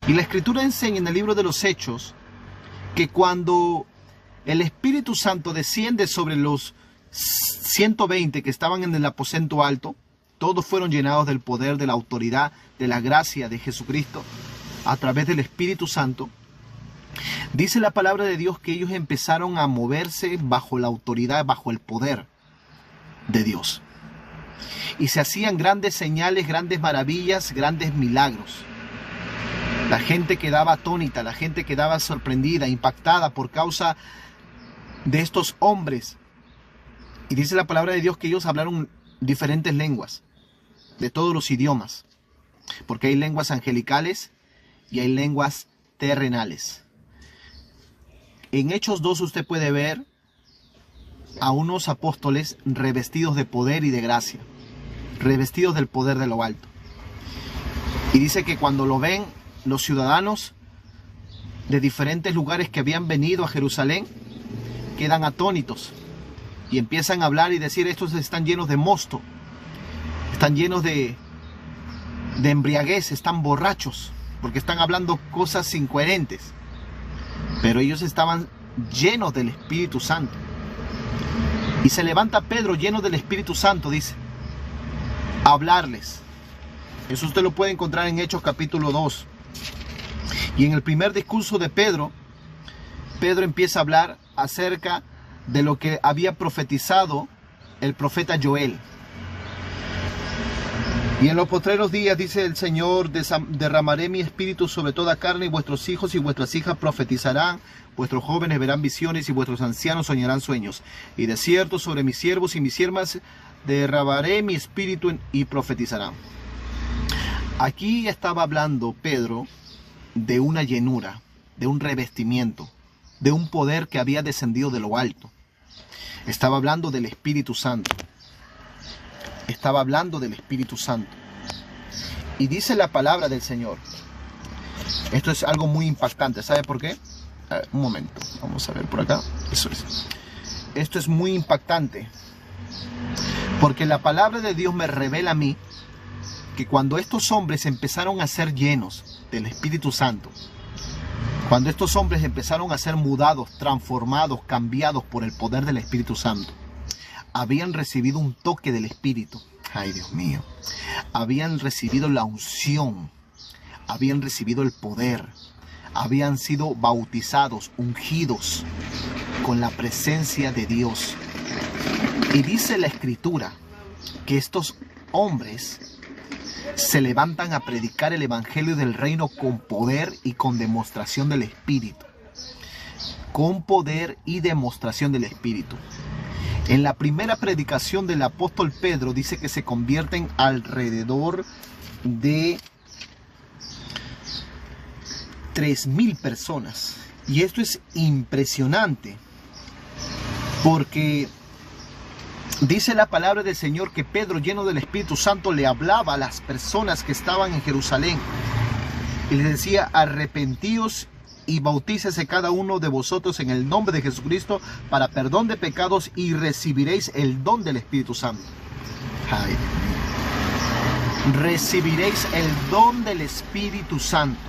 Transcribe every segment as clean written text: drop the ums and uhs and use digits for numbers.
Y la Escritura enseña en el libro de los Hechos que cuando el Espíritu Santo desciende sobre los 120 que estaban en el aposento alto, todos fueron llenados del poder, de la autoridad, de la gracia de Jesucristo a través del Espíritu Santo. Dice la palabra de Dios que ellos empezaron a moverse bajo la autoridad, bajo el poder de Dios. Y se hacían grandes señales, grandes maravillas, grandes milagros. La gente quedaba atónita, la gente quedaba sorprendida, impactada por causa de estos hombres. Y dice la palabra de Dios que ellos hablaron diferentes lenguas, de todos los idiomas. Porque hay lenguas angelicales y hay lenguas terrenales. En Hechos 2 usted puede ver a unos apóstoles revestidos de poder y de gracia, revestidos del poder de lo alto. Y dice que cuando lo ven los ciudadanos de diferentes lugares que habían venido a Jerusalén, quedan atónitos y empiezan a hablar y decir: estos están llenos de mosto, están llenos de embriaguez, están borrachos, porque están hablando cosas incoherentes. Pero ellos estaban llenos del Espíritu Santo. Y se levanta Pedro lleno del Espíritu Santo, dice, a hablarles. Eso usted lo puede encontrar en Hechos capítulo 2. Y en el primer discurso de Pedro, Pedro empieza a hablar acerca de lo que había profetizado el profeta Joel. Y en los postreros días, dice el Señor, derramaré mi espíritu sobre toda carne, y vuestros hijos y vuestras hijas profetizarán, vuestros jóvenes verán visiones y vuestros ancianos soñarán sueños. Y de cierto sobre mis siervos y mis siervas derramaré mi espíritu y profetizarán. Aquí estaba hablando Pedro de una llenura, de un revestimiento, de un poder que había descendido de lo alto. Estaba hablando del Espíritu Santo. Estaba hablando del Espíritu Santo. Y dice la palabra del Señor. Esto es algo muy impactante. ¿Sabe por qué? Un momento. Vamos a ver por acá. Eso es. Esto es muy impactante. Porque la palabra de Dios me revela a mí que cuando estos hombres empezaron a ser llenos del Espíritu Santo, cuando estos hombres empezaron a ser mudados, transformados, cambiados por el poder del Espíritu Santo, habían recibido un toque del Espíritu. Ay, Dios mío. Habían recibido la unción. Habían recibido el poder. Habían sido bautizados, ungidos con la presencia de Dios. Y dice la Escritura que estos hombres se levantan a predicar el Evangelio del Reino con poder y con demostración del Espíritu. Con poder y demostración del Espíritu. En la primera predicación del apóstol Pedro dice que se convierten alrededor de 3,000 personas. Y esto es impresionante, porque dice la palabra del Señor que Pedro, lleno del Espíritu Santo, le hablaba a las personas que estaban en Jerusalén y les decía: arrepentíos y bautícese cada uno de vosotros en el nombre de Jesucristo para perdón de pecados y recibiréis el don del Espíritu Santo. Ay, recibiréis el don del Espíritu Santo.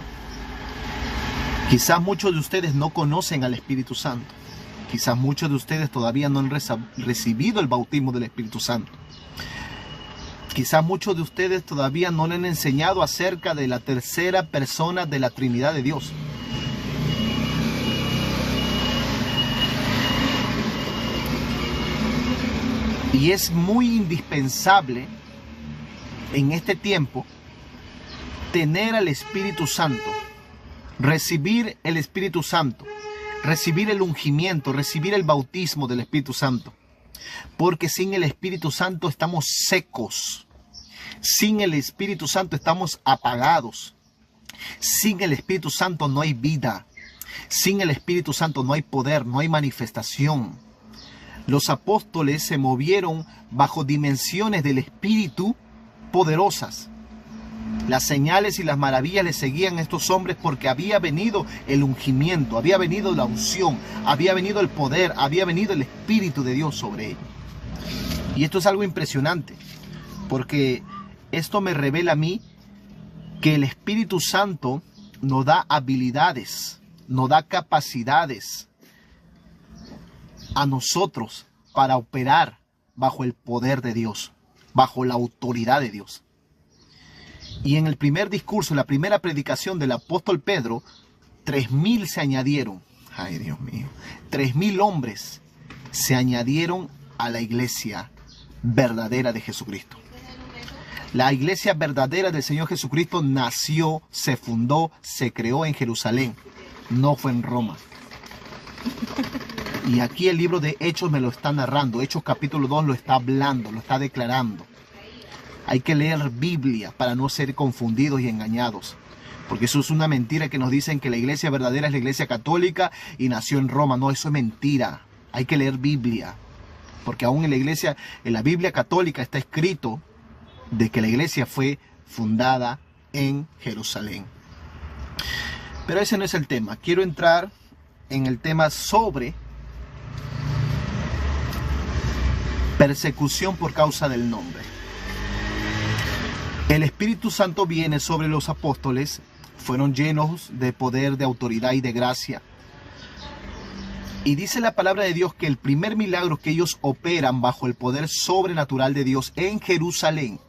Quizás muchos de ustedes no conocen al Espíritu Santo. Quizás muchos de ustedes todavía no han recibido el bautismo del Espíritu Santo. Quizás muchos de ustedes todavía no le han enseñado acerca de la tercera persona de la Trinidad de Dios. Y es muy indispensable en este tiempo tener al Espíritu Santo, recibir el Espíritu Santo, recibir el ungimiento, recibir el bautismo del Espíritu Santo. Porque sin el Espíritu Santo estamos secos. Sin el Espíritu Santo estamos apagados. Sin el Espíritu Santo no hay vida. Sin el Espíritu Santo no hay poder, no hay manifestación. Los apóstoles se movieron bajo dimensiones del Espíritu poderosas. Las señales y las maravillas les seguían a estos hombres porque había venido el ungimiento, había venido la unción, había venido el poder, había venido el Espíritu de Dios sobre ellos. Y esto es algo impresionante, porque esto me revela a mí que el Espíritu Santo nos da habilidades, nos da capacidades a nosotros para operar bajo el poder de Dios, bajo la autoridad de Dios. Y en el primer discurso, la primera predicación del apóstol Pedro, 3,000 se añadieron. Ay, Dios mío. 3,000 hombres se añadieron a la iglesia verdadera de Jesucristo. La iglesia verdadera del Señor Jesucristo nació, se fundó, se creó en Jerusalén. No fue en Roma. Y aquí el libro de Hechos me lo está narrando. Hechos capítulo 2 lo está hablando, lo está declarando. Hay que leer Biblia para no ser confundidos y engañados. Porque eso es una mentira que nos dicen que la iglesia verdadera es la iglesia católica y nació en Roma. No, eso es mentira. Hay que leer Biblia. Porque aún en la Biblia católica está escrito de que la iglesia fue fundada en Jerusalén. Pero ese no es el tema. Quiero entrar en el tema sobre persecución por causa del nombre. El Espíritu Santo viene sobre los apóstoles, fueron llenos de poder, de autoridad y de gracia. Y dice la palabra de Dios que el primer milagro que ellos operan bajo el poder sobrenatural de Dios en Jerusalén,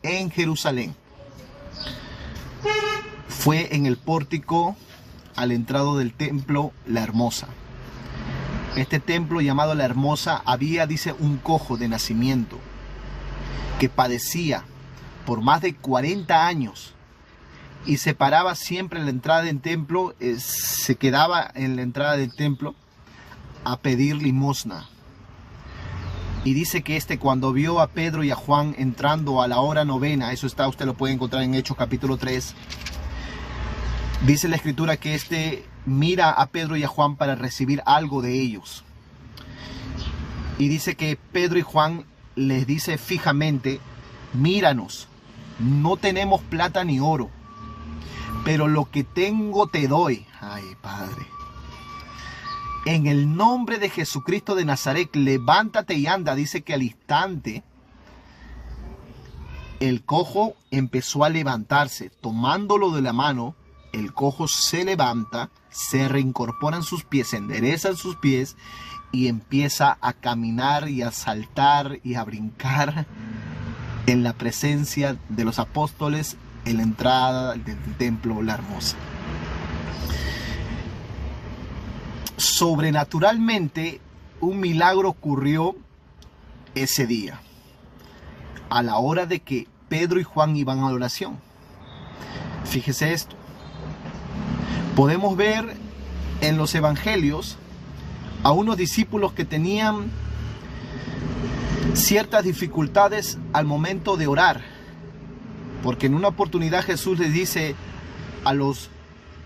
fue en el pórtico al entrado del templo La Hermosa. Este templo llamado La Hermosa había, dice, un cojo de nacimiento que padecía por más de 40 años y se paraba siempre en la entrada del templo, se quedaba en la entrada del templo a pedir limosna. Y dice que cuando vio a Pedro y a Juan entrando a la hora novena, eso está, usted lo puede encontrar en Hechos capítulo 3, dice la escritura que mira a Pedro y a Juan para recibir algo de ellos. Y dice que Pedro y Juan les dice fijamente: míranos, no tenemos plata ni oro, pero lo que tengo te doy. Ay, Padre. En el nombre de Jesucristo de Nazaret, levántate y anda. Dice que al instante el cojo empezó a levantarse. Tomándolo de la mano, el cojo se levanta, se reincorporan sus pies, se enderezan sus pies y empieza a caminar y a saltar y a brincar en la presencia de los apóstoles en la entrada del templo La Hermosa. Sobrenaturalmente, un milagro ocurrió ese día, a la hora de que Pedro y Juan iban a la oración. Fíjese esto. Podemos ver en los evangelios a unos discípulos que tenían ciertas dificultades al momento de orar, porque en una oportunidad Jesús les dice a los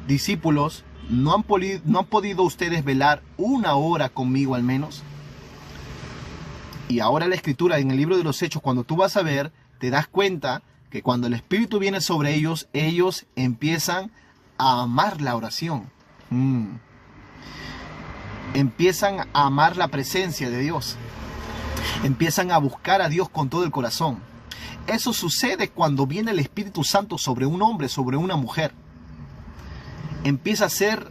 discípulos: ¿no han podido ustedes velar una hora conmigo al menos? Y ahora la escritura en el libro de los Hechos, cuando tú vas a ver, te das cuenta que cuando el Espíritu viene sobre ellos, ellos empiezan a amar la oración. Empiezan a amar la presencia de Dios. Empiezan a buscar a Dios con todo el corazón. Eso sucede cuando viene el Espíritu Santo sobre un hombre, sobre una mujer. Empieza a ser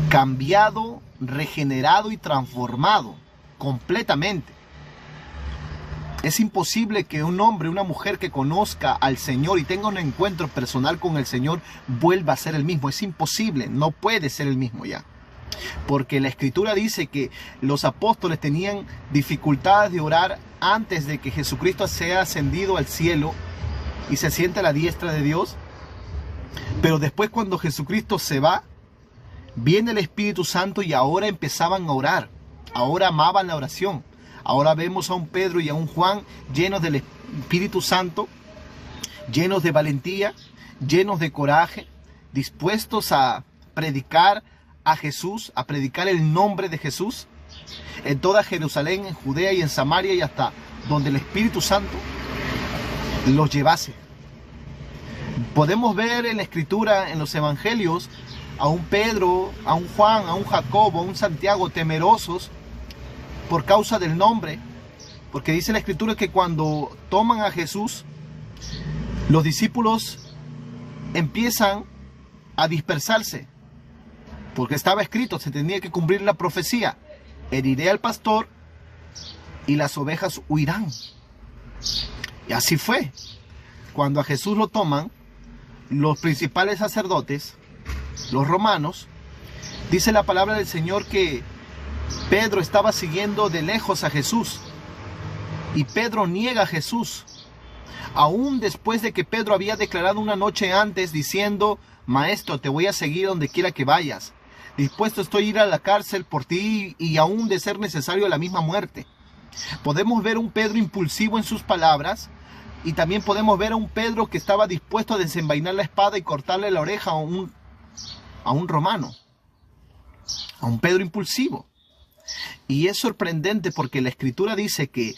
cambiado, regenerado y transformado completamente. Es imposible que un hombre, una mujer que conozca al Señor y tenga un encuentro personal con el Señor vuelva a ser el mismo. Es imposible, no puede ser el mismo ya. Porque la Escritura dice que los apóstoles tenían dificultades de orar antes de que Jesucristo sea ascendido al cielo y se siente a la diestra de Dios. Pero después, cuando Jesucristo se va, viene el Espíritu Santo y ahora empezaban a orar. Ahora amaban la oración. Ahora vemos a un Pedro y a un Juan llenos del Espíritu Santo, llenos de valentía, llenos de coraje, dispuestos a predicar a Jesús, a predicar el nombre de Jesús en toda Jerusalén, en Judea y en Samaria y hasta donde el Espíritu Santo los llevase. Podemos ver en la Escritura, en los Evangelios, a un Pedro, a un Juan, a un Jacobo, a un Santiago temerosos por causa del nombre, porque dice la Escritura que cuando toman a Jesús, los discípulos empiezan a dispersarse, porque estaba escrito, se tenía que cumplir la profecía: heriré al pastor y las ovejas huirán. Y así fue. Cuando a Jesús lo toman, los principales sacerdotes, los romanos, dice la palabra del Señor que Pedro estaba siguiendo de lejos a Jesús, y Pedro niega a Jesús, aún después de que Pedro había declarado una noche antes diciendo: Maestro, te voy a seguir donde quiera que vayas, dispuesto estoy a ir a la cárcel por ti, y aún de ser necesario la misma muerte. Podemos ver un Pedro impulsivo en sus palabras, y también podemos ver a un Pedro que estaba dispuesto a desenvainar la espada y cortarle la oreja a un romano, a un Pedro impulsivo. Y es sorprendente porque la Escritura dice que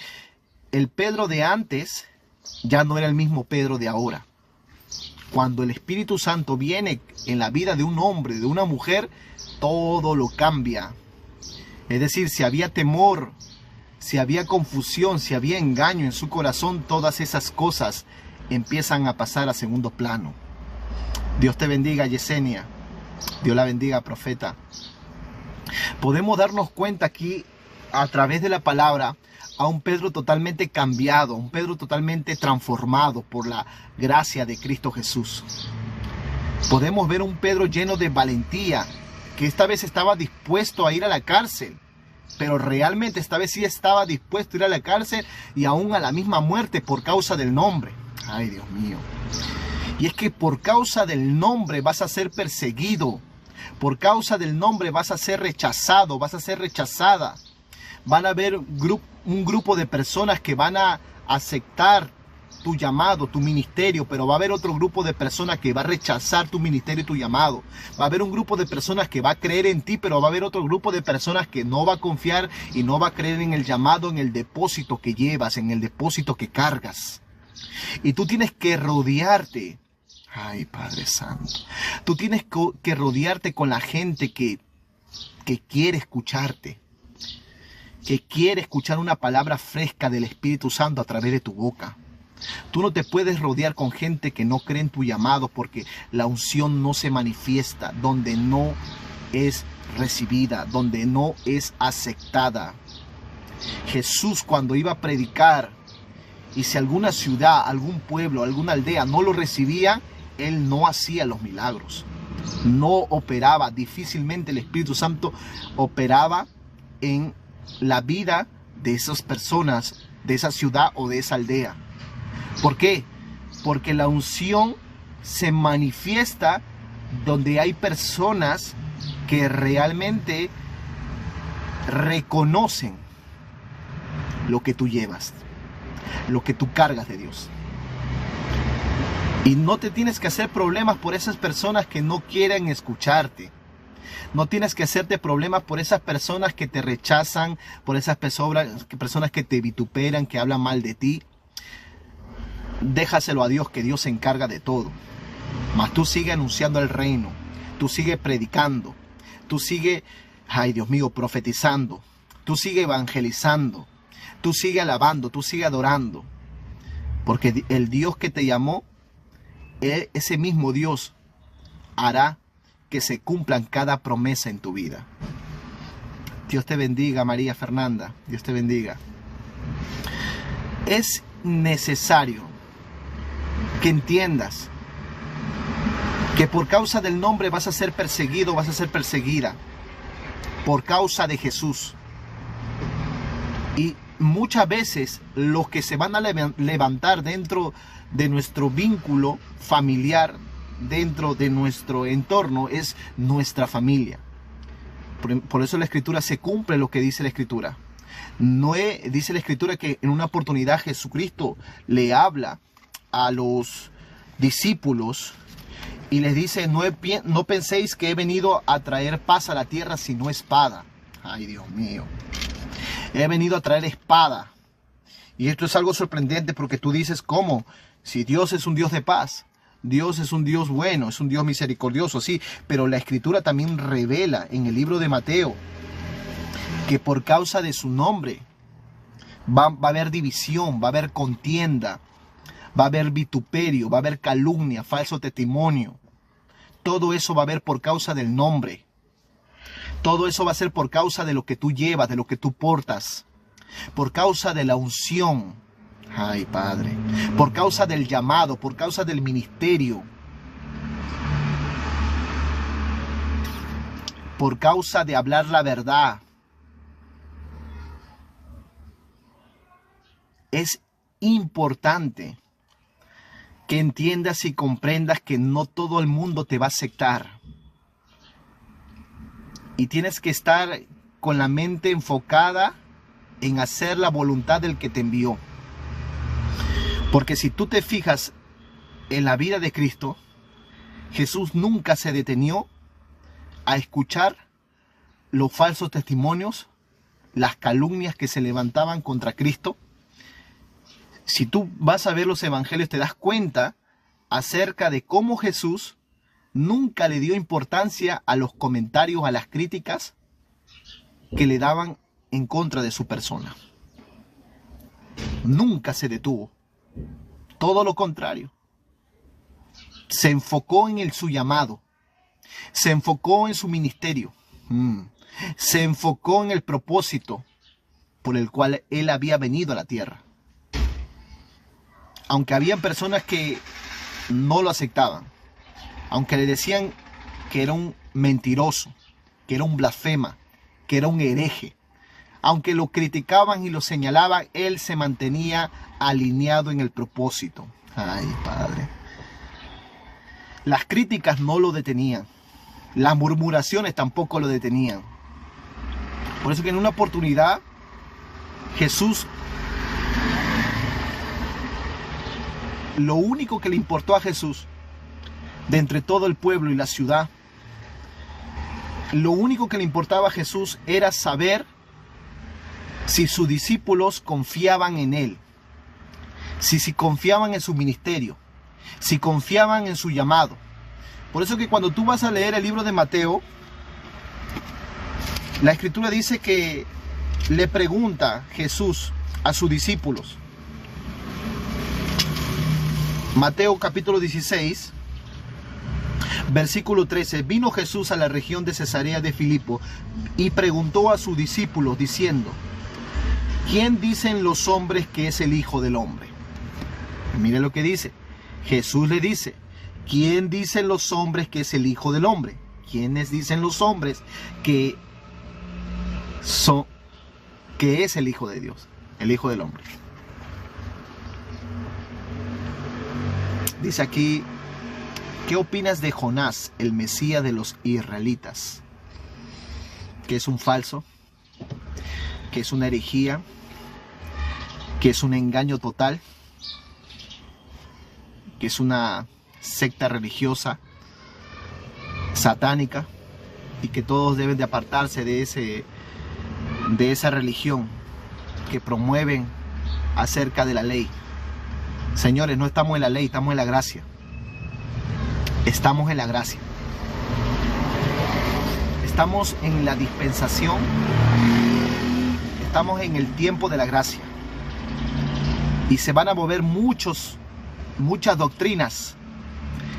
el Pedro de antes ya no era el mismo Pedro de ahora. Cuando el Espíritu Santo viene en la vida de un hombre, de una mujer, todo lo cambia. Es decir, si había temor, si había confusión, si había engaño en su corazón, todas esas cosas empiezan a pasar a segundo plano. Dios te bendiga, Yesenia. Dios la bendiga, profeta. Podemos darnos cuenta aquí, a través de la palabra, a un Pedro totalmente cambiado, un Pedro totalmente transformado por la gracia de Cristo Jesús. Podemos ver un Pedro lleno de valentía, que esta vez estaba dispuesto a ir a la cárcel, pero realmente esta vez sí estaba dispuesto a ir a la cárcel y aún a la misma muerte por causa del nombre. Ay, Dios mío. Y es que por causa del nombre vas a ser perseguido. Por causa del nombre vas a ser rechazado, vas a ser rechazada. Van a haber un grupo de personas que van a aceptar tu llamado, tu ministerio, pero va a haber otro grupo de personas que va a rechazar tu ministerio y tu llamado. Va a haber un grupo de personas que va a creer en ti, pero va a haber otro grupo de personas que no va a confiar y no va a creer en el llamado, en el depósito que llevas, en el depósito que cargas. Y tú tienes que rodearte. Ay, Padre Santo. Tú tienes que rodearte con la gente que quiere escucharte, que quiere escuchar una palabra fresca del Espíritu Santo a través de tu boca. Tú no te puedes rodear con gente que no cree en tu llamado, porque la unción no se manifiesta donde no es recibida, donde no es aceptada. Jesús, cuando iba a predicar, y si alguna ciudad, algún pueblo, alguna aldea no lo recibía, Él no hacía los milagros, no operaba. Difícilmente el Espíritu Santo operaba en la vida de esas personas, de esa ciudad o de esa aldea. ¿Por qué? Porque la unción se manifiesta donde hay personas que realmente reconocen lo que tú llevas, lo que tú cargas de Dios. Y no te tienes que hacer problemas por esas personas que no quieren escucharte. No tienes que hacerte problemas por esas personas que te rechazan, por esas personas que te vituperan, que hablan mal de ti. Déjaselo a Dios, que Dios se encarga de todo. Mas tú sigue anunciando el reino, tú sigue predicando, tú sigue, ay Dios mío, profetizando, tú sigue evangelizando, tú sigue alabando, tú sigue adorando. Porque el Dios que te llamó, ese mismo Dios hará que se cumplan cada promesa en tu vida. Dios te bendiga, María Fernanda. Dios te bendiga. Es necesario que entiendas que por causa del nombre vas a ser perseguido, vas a ser perseguida. Por causa de Jesús. Y muchas veces los que se van a levantar dentro de nuestro vínculo familiar, dentro de nuestro entorno, es nuestra familia. Por eso la Escritura se cumple lo que dice la Escritura. Dice la Escritura que en una oportunidad Jesucristo le habla a los discípulos y les dice: no penséis que he venido a traer paz a la tierra, sino espada. Ay, Dios mío. He venido a traer espada. Y esto es algo sorprendente, porque tú dices: ¿cómo? Si Dios es un Dios de paz, Dios es un Dios bueno, es un Dios misericordioso, sí, pero la Escritura también revela en el libro de Mateo que por causa de su nombre va a haber división, va a haber contienda, va a haber vituperio, va a haber calumnia, falso testimonio. Todo eso va a haber por causa del nombre. Todo eso va a ser por causa de lo que tú llevas, de lo que tú portas. Por causa de la unción. Ay, Padre. Por causa del llamado, por causa del ministerio. Por causa de hablar la verdad. Es importante que entiendas y comprendas que no todo el mundo te va a aceptar. Y tienes que estar con la mente enfocada en hacer la voluntad del que te envió. Porque si tú te fijas en la vida de Cristo, Jesús nunca se detenió a escuchar los falsos testimonios, las calumnias que se levantaban contra Cristo. Si tú vas a ver los evangelios, te das cuenta acerca de cómo Jesús nunca le dio importancia a los comentarios, a las críticas que le daban en contra de su persona. Nunca se detuvo. Todo lo contrario. Se enfocó en su llamado. Se enfocó en su ministerio. Se enfocó en el propósito por el cual él había venido a la tierra. Aunque habían personas que no lo aceptaban, aunque le decían que era un mentiroso, que era un blasfema, que era un hereje, aunque lo criticaban y lo señalaban, él se mantenía alineado en el propósito. Ay, Padre. Las críticas no lo detenían, las murmuraciones tampoco lo detenían. Por eso que en una oportunidad Jesús, lo único que le importó a Jesús, de entre todo el pueblo y la ciudad, lo único que le importaba a Jesús era saber si sus discípulos confiaban en él, si confiaban en su ministerio, si confiaban en su llamado. Por eso que cuando tú vas a leer el libro de Mateo, la escritura dice que le pregunta Jesús a sus discípulos. Mateo capítulo 16, versículo 13. Vino Jesús a la región de Cesarea de Filipo y preguntó a sus discípulos diciendo: ¿quién dicen los hombres que es el Hijo del Hombre? Mire lo que dice. Jesús le dice: ¿quién dicen los hombres que es el Hijo del Hombre? ¿Quiénes dicen los hombres que es el Hijo de Dios, el Hijo del Hombre? Dice aquí: ¿qué opinas de Jonás, el Mesías de los israelitas? Que es un falso, que es una herejía, que es un engaño total, que es una secta religiosa, satánica, y que todos deben de apartarse de esa religión que promueven acerca de la ley. Señores, no estamos en la ley, estamos en la gracia. Estamos en la gracia. Estamos en la dispensación. Estamos en el tiempo de la gracia. Y se van a mover muchas doctrinas.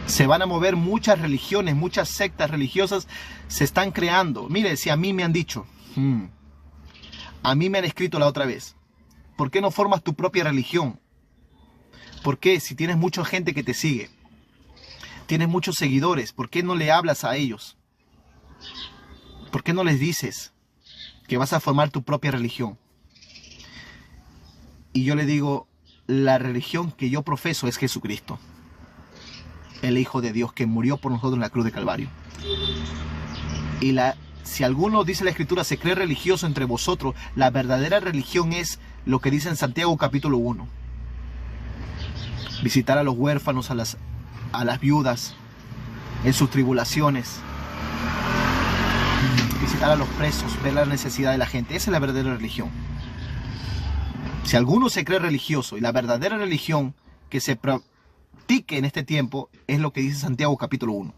Se van a mover muchas religiones, muchas sectas religiosas se están creando. Mire, si a mí me han dicho, a mí me han escrito la otra vez: ¿por qué no formas tu propia religión? ¿Por qué? Si tienes mucha gente que te sigue, tienes muchos seguidores, ¿por qué no le hablas a ellos? ¿Por qué no les dices que vas a formar tu propia religión? Y yo le digo: la religión que yo profeso es Jesucristo, el Hijo de Dios, que murió por nosotros en la cruz de Calvario. Y si alguno, dice la Escritura, se cree religioso entre vosotros, la verdadera religión es lo que dice en Santiago capítulo 1. Visitar a los huérfanos, a las viudas en sus tribulaciones. Visitar a los presos, ver la necesidad de la gente. Esa es la verdadera religión. Si alguno se cree religioso, y la verdadera religión que se practique en este tiempo es lo que dice Santiago capítulo 1.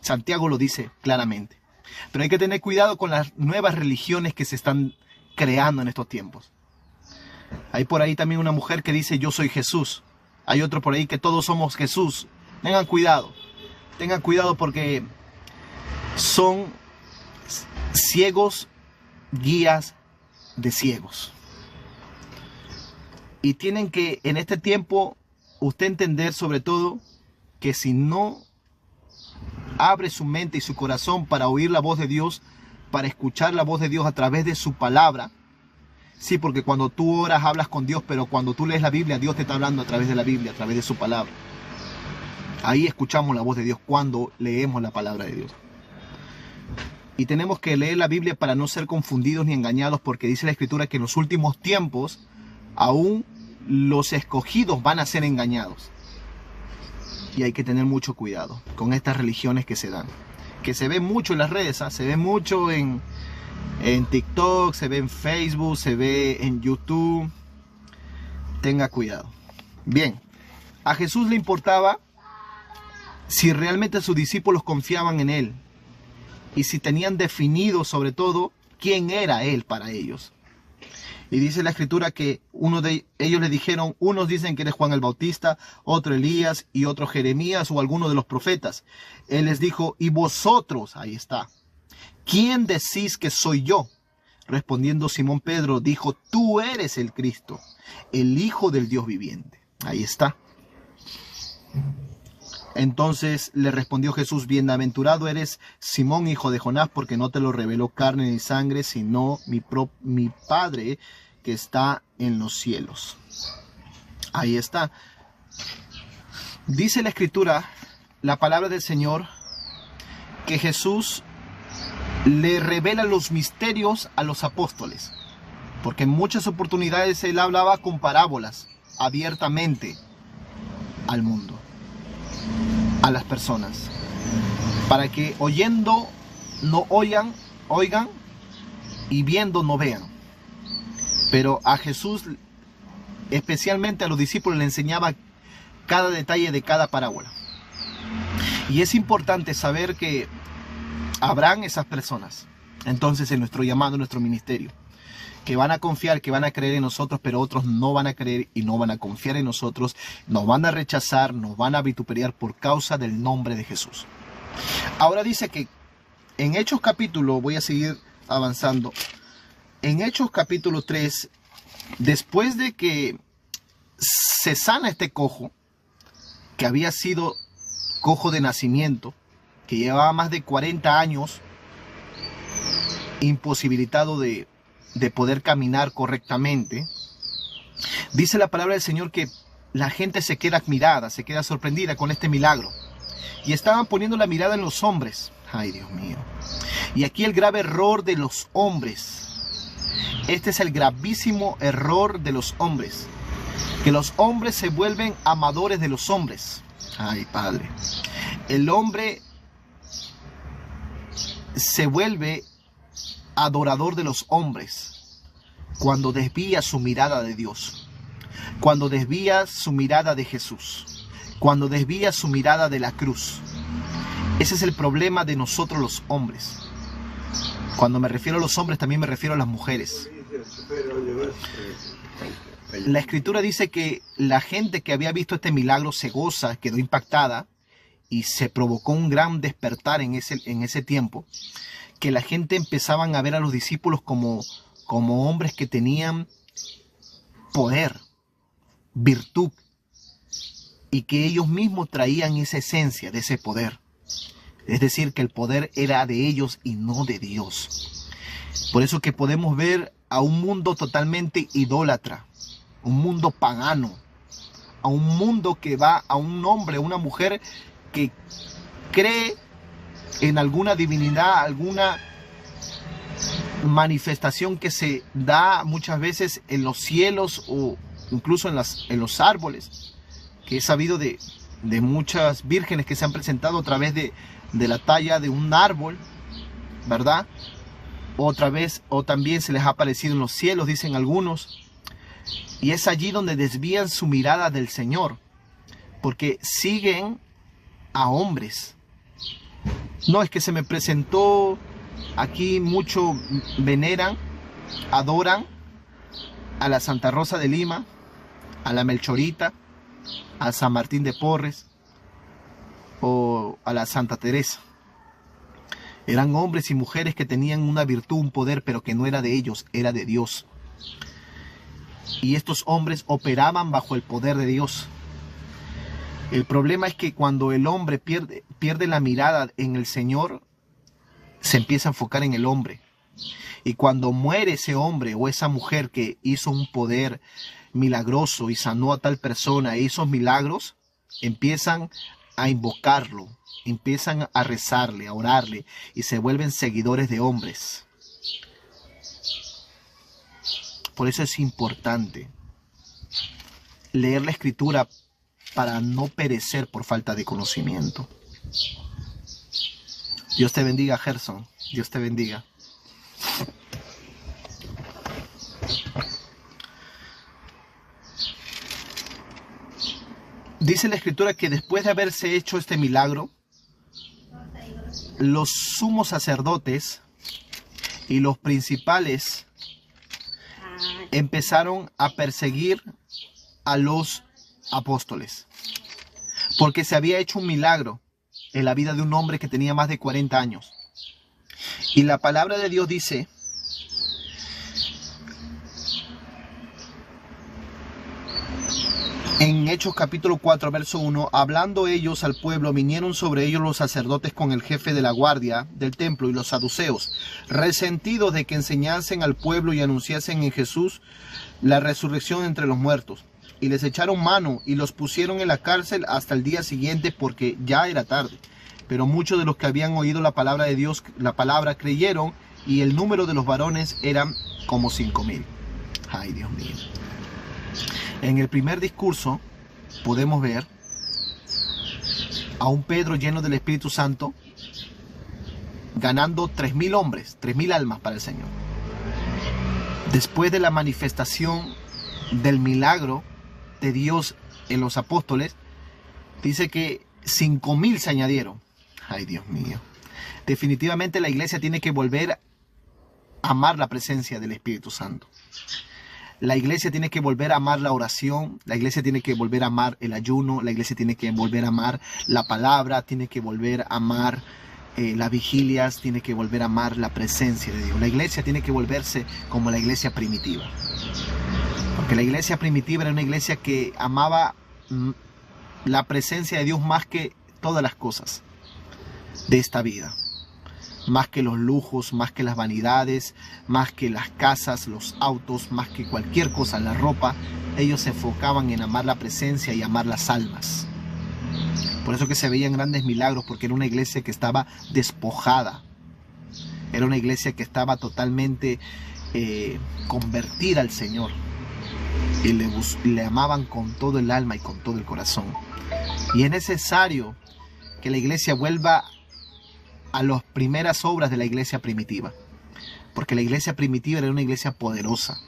Santiago lo dice claramente. Pero hay que tener cuidado con las nuevas religiones que se están creando en estos tiempos. Hay por ahí también una mujer que dice: yo soy Jesús. Hay otro por ahí que todos somos Jesús. Tengan cuidado. tengan cuidado porque son ciegos, guías de ciegos. Y tienen que en este tiempo usted entender sobre todo que si no abre su mente y su corazón para oír la voz de Dios, para escuchar la voz de Dios a través de su palabra. Sí, porque cuando tú oras hablas con Dios, pero cuando tú lees la Biblia, Dios te está hablando a través de la Biblia, a través de su palabra. Ahí escuchamos la voz de Dios cuando leemos la palabra de Dios. Y tenemos que leer la Biblia para no ser confundidos ni engañados, porque dice la Escritura que en los últimos tiempos aún los escogidos van a ser engañados. Y hay que tener mucho cuidado con estas religiones que se dan. Que se ve mucho en las redes, ¿eh? Se ve mucho en TikTok, se ve en Facebook, se ve en YouTube. Tenga cuidado. Bien, a Jesús le importaba si realmente sus discípulos confiaban en Él. Y si tenían definido sobre todo quién era Él para ellos. Y dice la Escritura que ellos le dijeron, unos dicen que eres Juan el Bautista, otro Elías y otro Jeremías o alguno de los profetas. Él les dijo, y vosotros, ahí está, ¿quién decís que soy yo? Respondiendo Simón Pedro, dijo, tú eres el Cristo, el Hijo del Dios viviente. Ahí está. Entonces le respondió Jesús, bienaventurado eres Simón, hijo de Jonás, porque no te lo reveló carne ni sangre, sino mi Padre que está en los cielos. Ahí está. Dice la Escritura, la palabra del Señor, que Jesús le revela los misterios a los apóstoles, porque en muchas oportunidades Él hablaba con parábolas abiertamente al mundo, a las personas, para que oyendo no oigan, y viendo no vean. Pero a Jesús, especialmente a los discípulos, le enseñaba cada detalle de cada parábola. Y es importante saber que habrán esas personas, entonces, en nuestro llamado, en nuestro ministerio, que van a confiar, que van a creer en nosotros, pero otros no van a creer y no van a confiar en nosotros, nos van a rechazar, nos van a vituperiar por causa del nombre de Jesús. Ahora dice que en Hechos capítulo, voy a seguir avanzando, en Hechos capítulo 3, después de que se sana este cojo, que había sido cojo de nacimiento, que llevaba más de 40 años imposibilitado de poder caminar correctamente, dice la palabra del Señor que la gente se queda admirada, se queda sorprendida con este milagro. Y estaban poniendo la mirada en los hombres. Ay, Dios mío. Y aquí el grave error de los hombres. Este es el gravísimo error de los hombres. Que los hombres se vuelven amadores de los hombres. Ay, Padre. El hombre se vuelve adorador de los hombres cuando desvía su mirada de Dios, cuando desvía su mirada de Jesús, cuando desvía su mirada de la cruz. Ese es el problema de nosotros los hombres. Cuando me refiero a los hombres, también me refiero a las mujeres. La Escritura dice que la gente que había visto este milagro se goza, quedó impactada y se provocó un gran despertar en ese tiempo, que la gente empezaban a ver a los discípulos como hombres que tenían poder, virtud, y que ellos mismos traían esa esencia de ese poder. Es decir, que el poder era de ellos y no de Dios. Por eso que podemos ver a un mundo totalmente idólatra, un mundo pagano, a un mundo que va a un hombre, a una mujer que cree en alguna divinidad, alguna manifestación que se da muchas veces en los cielos o incluso en los árboles, que he sabido de muchas vírgenes que se han presentado a través de la talla de un árbol, ¿verdad? O también se les ha aparecido en los cielos, dicen algunos, y es allí donde desvían su mirada del Señor, porque siguen a hombres. No, es que se me presentó aquí, mucho veneran, adoran a la Santa Rosa de Lima, a la Melchorita, a San Martín de Porres, o a la Santa Teresa. Eran hombres y mujeres que tenían una virtud, un poder, pero que no era de ellos, era de Dios. Y estos hombres operaban bajo el poder de Dios. El problema es que cuando el hombre pierde la mirada en el Señor, se empieza a enfocar en el hombre. Y cuando muere ese hombre o esa mujer que hizo un poder milagroso y sanó a tal persona e hizo milagros, empiezan a invocarlo, empiezan a rezarle, a orarle y se vuelven seguidores de hombres. Por eso es importante leer la Escritura para no perecer por falta de conocimiento. Dios te bendiga, Gerson. Dios te bendiga. Dice la Escritura que después de haberse hecho este milagro, los sumos sacerdotes y los principales empezaron a perseguir a los apóstoles, porque se había hecho un milagro en la vida de un hombre que tenía más de 40 años. Y la palabra de Dios dice en Hechos capítulo 4, verso 1, hablando ellos al pueblo, vinieron sobre ellos los sacerdotes con el jefe de la guardia del templo y los saduceos, resentidos de que enseñasen al pueblo y anunciasen en Jesús la resurrección entre los muertos. Y les echaron mano y los pusieron en la cárcel hasta el día siguiente, porque ya era tarde. Pero muchos de los que habían oído la palabra de Dios, la palabra, creyeron, y el número de los varones eran como 5,000. Ay, Dios mío. En el primer discurso podemos ver a un Pedro lleno del Espíritu Santo ganando 3,000 hombres, 3,000 almas para el Señor. Después de la manifestación del milagro de Dios en los apóstoles, dice que 5,000 se añadieron. Ay, Dios mío. Definitivamente la iglesia tiene que volver a amar la presencia del Espíritu Santo. La iglesia tiene que volver a amar la oración, la iglesia tiene que volver a amar el ayuno, la iglesia tiene que volver a amar la palabra, tiene que volver a amar las vigilias, tiene que volver a amar la presencia de Dios. La iglesia tiene que volverse como la iglesia primitiva. Porque la iglesia primitiva era una iglesia que amaba la presencia de Dios más que todas las cosas de esta vida. Más que los lujos, más que las vanidades, más que las casas, los autos, más que cualquier cosa, la ropa. Ellos se enfocaban en amar la presencia y amar las almas. Por eso que se veían grandes milagros, porque era una iglesia que estaba despojada. Era una iglesia que estaba totalmente convertida al Señor. Y le amaban con todo el alma y con todo el corazón. Y es necesario que la iglesia vuelva a las primeras obras de la iglesia primitiva, porque la iglesia primitiva era una iglesia poderosa,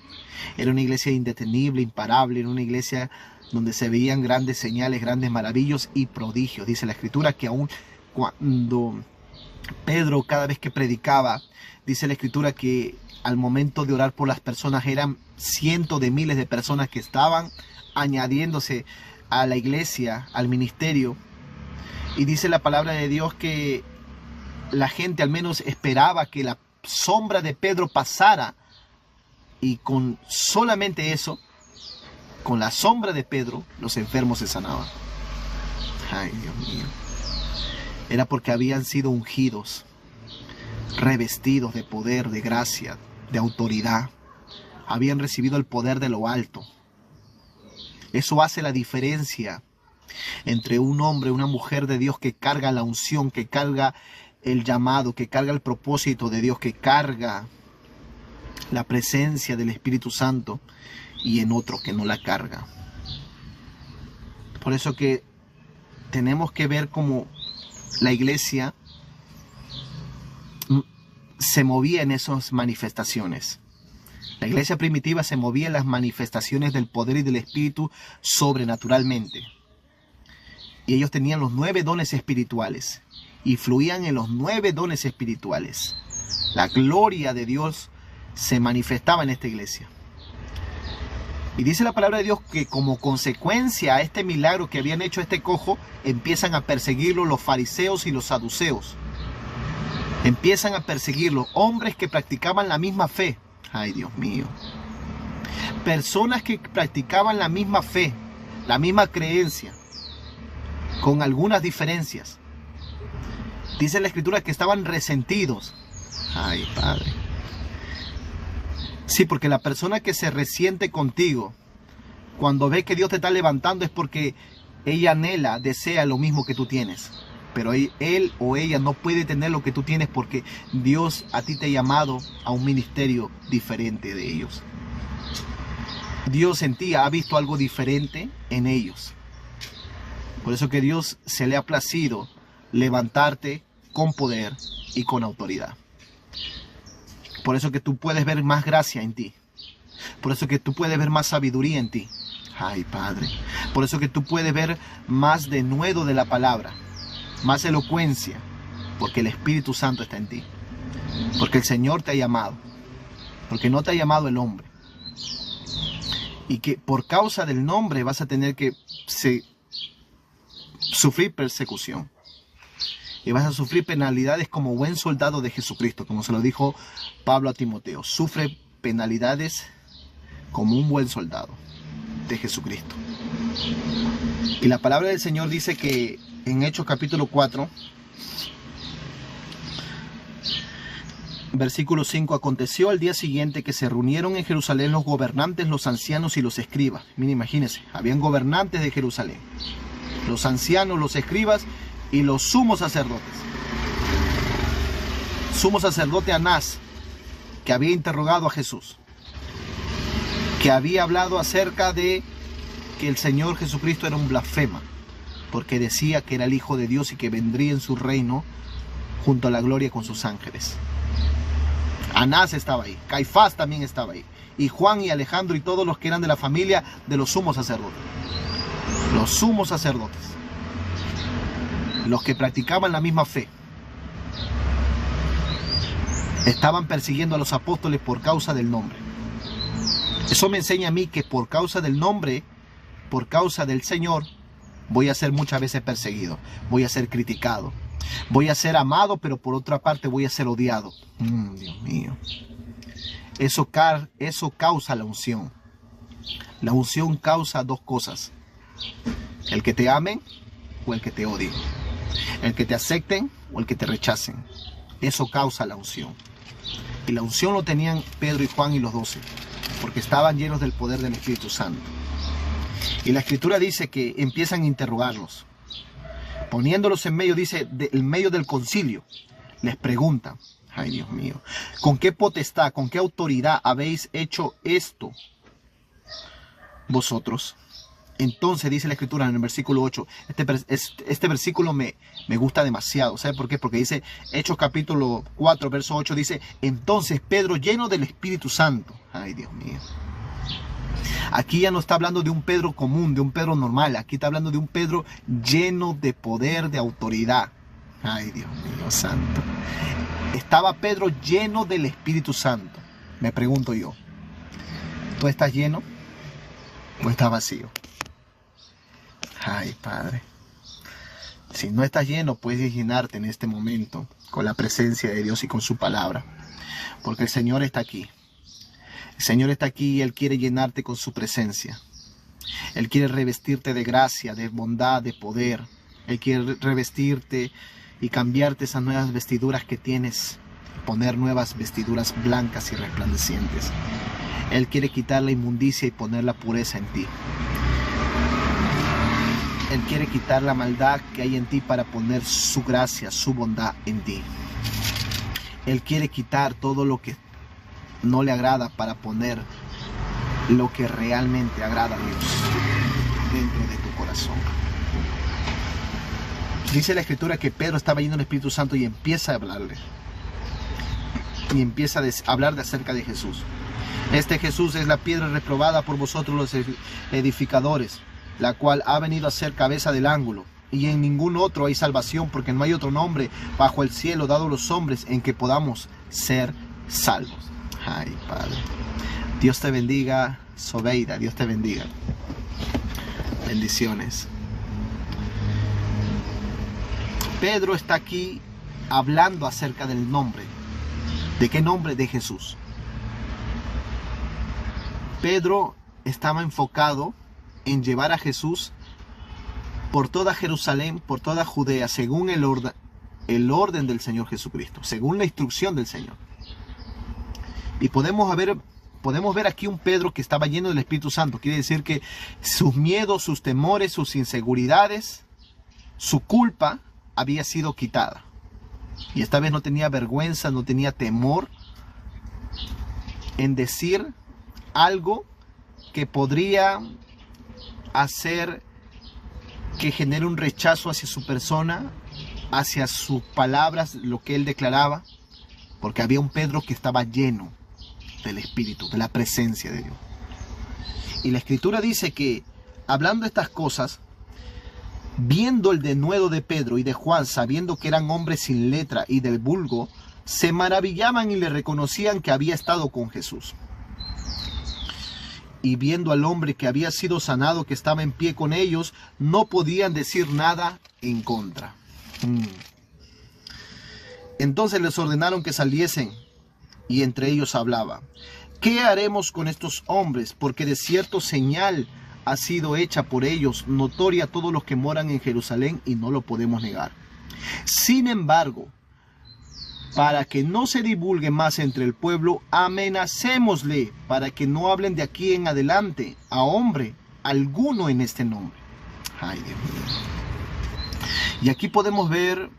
era una iglesia indetenible, imparable, era una iglesia donde se veían grandes señales, grandes maravillas y prodigios. Dice la Escritura que aún cuando Pedro cada vez que predicaba, dice la Escritura que al momento de orar por las personas eran cientos de miles de personas que estaban añadiéndose a la iglesia, al ministerio. Y dice la palabra de Dios que la gente al menos esperaba que la sombra de Pedro pasara, y con solamente eso, con la sombra de Pedro, los enfermos se sanaban. Ay, Dios mío. Era porque habían sido ungidos, revestidos de poder, de gracia, de autoridad. Habían recibido el poder de lo alto. Eso hace la diferencia entre un hombre y una mujer de Dios que carga la unción, que carga el llamado, que carga el propósito de Dios, que carga la presencia del Espíritu Santo, y en otro que no la carga. Por eso que tenemos que ver cómo la iglesia se movía en esas manifestaciones. La iglesia primitiva se movía en las manifestaciones del poder y del Espíritu sobrenaturalmente. Y ellos tenían los 9 dones espirituales y fluían en los 9 dones espirituales. La gloria de Dios se manifestaba en esta iglesia. Y dice la palabra de Dios que como consecuencia a este milagro que habían hecho este cojo, empiezan a perseguirlo los fariseos y los saduceos. Empiezan a perseguirlo hombres que practicaban la misma fe. Ay, Dios mío. Personas que practicaban la misma fe, la misma creencia, con algunas diferencias. Dice la Escritura que estaban resentidos. Ay, Padre. Sí, porque la persona que se resiente contigo, cuando ve que Dios te está levantando, es porque ella anhela, desea lo mismo que tú tienes. Pero él o ella no puede tener lo que tú tienes porque Dios a ti te ha llamado a un ministerio diferente de ellos. Dios en ti ha visto algo diferente en ellos. Por eso que Dios se le ha placido levantarte con poder y con autoridad. Por eso que tú puedes ver más gracia en ti. Por eso que tú puedes ver más sabiduría en ti. Ay, Padre. Por eso que tú puedes ver más denuedo de la palabra. Más elocuencia. Porque el Espíritu Santo está en ti. Porque el Señor te ha llamado. Porque no te ha llamado el hombre. Y que por causa del nombre vas a tener que sufrir persecución. Y vas a sufrir penalidades como buen soldado de Jesucristo, como se lo dijo Pablo a Timoteo. Sufre penalidades como un buen soldado de Jesucristo. Y la palabra del Señor dice que en Hechos capítulo 4, versículo 5, aconteció al día siguiente que se reunieron en Jerusalén los gobernantes, los ancianos y los escribas. Miren, imagínense, habían gobernantes de Jerusalén, los ancianos, los escribas y los sumos sacerdotes. Sumo sacerdote Anás, que había interrogado a Jesús, que había hablado acerca de que el Señor Jesucristo era un blasfema, porque decía que era el Hijo de Dios y que vendría en su reino junto a la gloria con sus ángeles. Anás estaba ahí, Caifás también estaba ahí, y Juan y Alejandro y todos los que eran de la familia de los sumos sacerdotes. Los sumos sacerdotes, los que practicaban la misma fe, estaban persiguiendo a los apóstoles por causa del nombre. Eso me enseña a mí que por causa del nombre, por causa del Señor, voy a ser muchas veces perseguido, voy a ser criticado, voy a ser amado, pero por otra parte voy a ser odiado. Dios mío. Eso causa la unción. La unción causa dos cosas: el que te amen o el que te odien, el que te acepten o el que te rechacen. Eso causa la unción. Y la unción lo tenían Pedro y Juan y los 12, porque estaban llenos del poder del Espíritu Santo. Y la Escritura dice que empiezan a interrogarlos, poniéndolos en medio, dice, en medio del concilio. Les preguntan: ay, Dios mío, ¿con qué potestad, con qué autoridad habéis hecho esto vosotros? Entonces dice la Escritura en el versículo 8, este versículo me gusta demasiado. ¿Sabe por qué? Porque dice, Hechos capítulo 4, verso 8, dice: entonces Pedro, lleno del Espíritu Santo. Ay, Dios mío. Aquí ya no está hablando de un Pedro común, de un Pedro normal. Aquí está hablando de un Pedro lleno de poder, de autoridad. Ay, Dios mío santo. Estaba Pedro lleno del Espíritu Santo. Me pregunto yo, ¿tú estás lleno o estás vacío? Ay, Padre. Si no estás lleno, puedes llenarte en este momento con la presencia de Dios y con su palabra. Porque el Señor está aquí. El Señor está aquí y Él quiere llenarte con su presencia. Él quiere revestirte de gracia, de bondad, de poder. Él quiere revestirte y cambiarte esas nuevas vestiduras que tienes. Poner nuevas vestiduras blancas y resplandecientes. Él quiere quitar la inmundicia y poner la pureza en ti. Él quiere quitar la maldad que hay en ti para poner su gracia, su bondad en ti. Él quiere quitar todo lo que no le agrada para poner lo que realmente agrada a Dios dentro de tu corazón. Dice la Escritura que Pedro estaba lleno del Espíritu Santo y empieza a hablarle. Y empieza a hablar acerca de Jesús. Este Jesús es la piedra reprobada por vosotros los edificadores, la cual ha venido a ser cabeza del ángulo. Y en ningún otro hay salvación, porque no hay otro nombre bajo el cielo dado a los hombres en que podamos ser salvos. Ay, Padre. Dios te bendiga. Sobeida, Dios te bendiga. Bendiciones. Pedro está aquí hablando acerca del nombre. ¿De qué nombre? De Jesús. Pedro estaba enfocado en llevar a Jesús por toda Jerusalén, por toda Judea, según el orden del Señor Jesucristo, según la instrucción del Señor. Y podemos ver aquí un Pedro que estaba lleno del Espíritu Santo. Quiere decir que sus miedos, sus temores, sus inseguridades, su culpa había sido quitada. Y esta vez no tenía vergüenza, no tenía temor en decir algo que podría hacer que genere un rechazo hacia su persona, hacia sus palabras, lo que él declaraba, porque había un Pedro que estaba lleno del Espíritu, de la presencia de Dios. Y la Escritura dice que, hablando estas cosas, viendo el denuedo de Pedro y de Juan, sabiendo que eran hombres sin letra y del vulgo, se maravillaban y le reconocían que había estado con Jesús. Y viendo al hombre que había sido sanado, que estaba en pie con ellos, no podían decir nada en contra. Entonces les ordenaron que saliesen, y entre ellos hablaba: ¿qué haremos con estos hombres? Porque de cierto señal ha sido hecha por ellos, notoria a todos los que moran en Jerusalén, y no lo podemos negar. Sin embargo, para que no se divulgue más entre el pueblo, amenacémosle para que no hablen de aquí en adelante a hombre alguno en este nombre. Ay, Dios mío. Y aquí podemos ver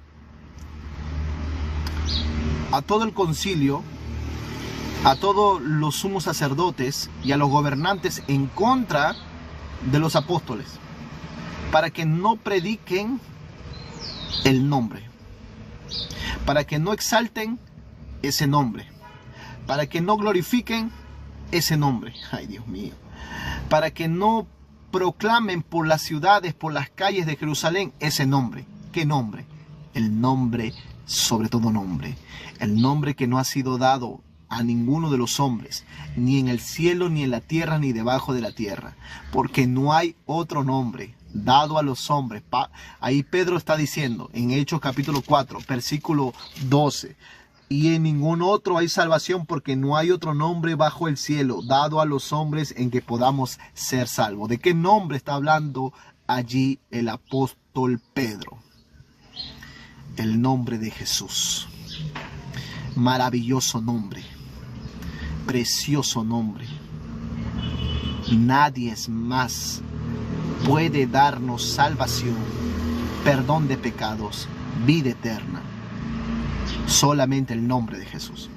a todo el concilio, a todos los sumos sacerdotes y a los gobernantes en contra de los apóstoles, para que no prediquen el nombre, para que no exalten ese nombre, para que no glorifiquen ese nombre. Ay, Dios mío. Para que no proclamen por las ciudades, por las calles de Jerusalén ese nombre. ¿Qué nombre? El nombre sobre todo nombre. El nombre que no ha sido dado a ninguno de los hombres, ni en el cielo, ni en la tierra, ni debajo de la tierra. Porque no hay otro nombre dado a los hombres. Ahí Pedro está diciendo, en Hechos capítulo 4, versículo 12, y en ningún otro hay salvación, porque no hay otro nombre bajo el cielo dado a los hombres en que podamos ser salvos. ¿De qué nombre está hablando allí el apóstol Pedro? El nombre de Jesús. Maravilloso nombre, precioso nombre. Nadie más puede darnos salvación, perdón de pecados, vida eterna. Solamente el nombre de Jesús.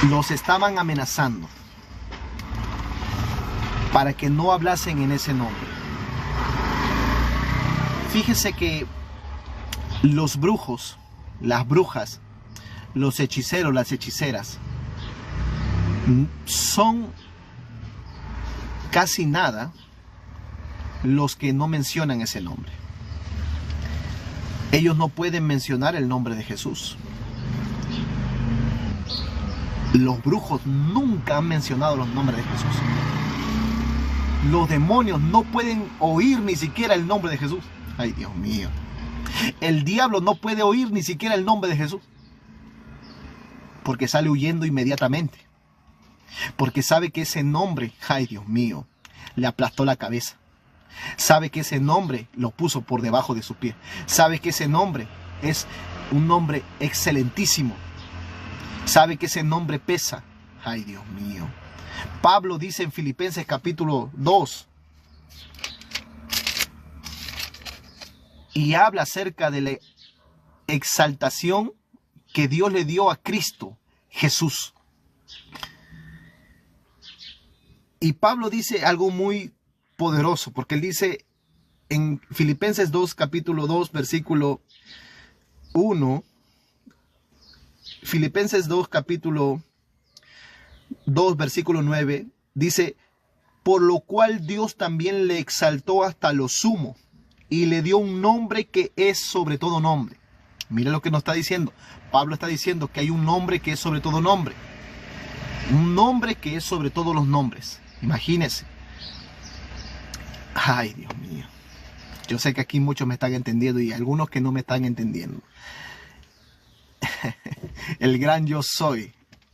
Los estaban amenazando para que no hablasen en ese nombre. Fíjese que los brujos, las brujas, los hechiceros, las hechiceras, son casi nada los que no mencionan ese nombre. Ellos no pueden mencionar el nombre de Jesús. Los brujos nunca han mencionado los nombres de Jesús. Los demonios no pueden oír ni siquiera el nombre de Jesús. Ay, Dios mío. El diablo no puede oír ni siquiera el nombre de Jesús, porque sale huyendo inmediatamente. Porque sabe que ese nombre, ay, Dios mío, le aplastó la cabeza. Sabe que ese nombre lo puso por debajo de sus pies. Sabe que ese nombre es un nombre excelentísimo. Sabe que ese nombre pesa. Ay, Dios mío. Pablo dice en Filipenses capítulo 2, y habla acerca de la exaltación que Dios le dio a Cristo Jesús. Y Pablo dice algo muy poderoso, porque él dice en Filipenses 2, capítulo 2, versículo 1, Filipenses 2, capítulo 2, versículo 9, dice: por lo cual Dios también le exaltó hasta lo sumo, y le dio un nombre que es sobre todo nombre. Mira lo que nos está diciendo. Pablo está diciendo que hay un nombre que es sobre todo nombre. Un nombre que es sobre todos los nombres. Imagínense. Ay, Dios mío. Yo sé que aquí muchos me están entendiendo y algunos que no me están entendiendo. El gran yo soy.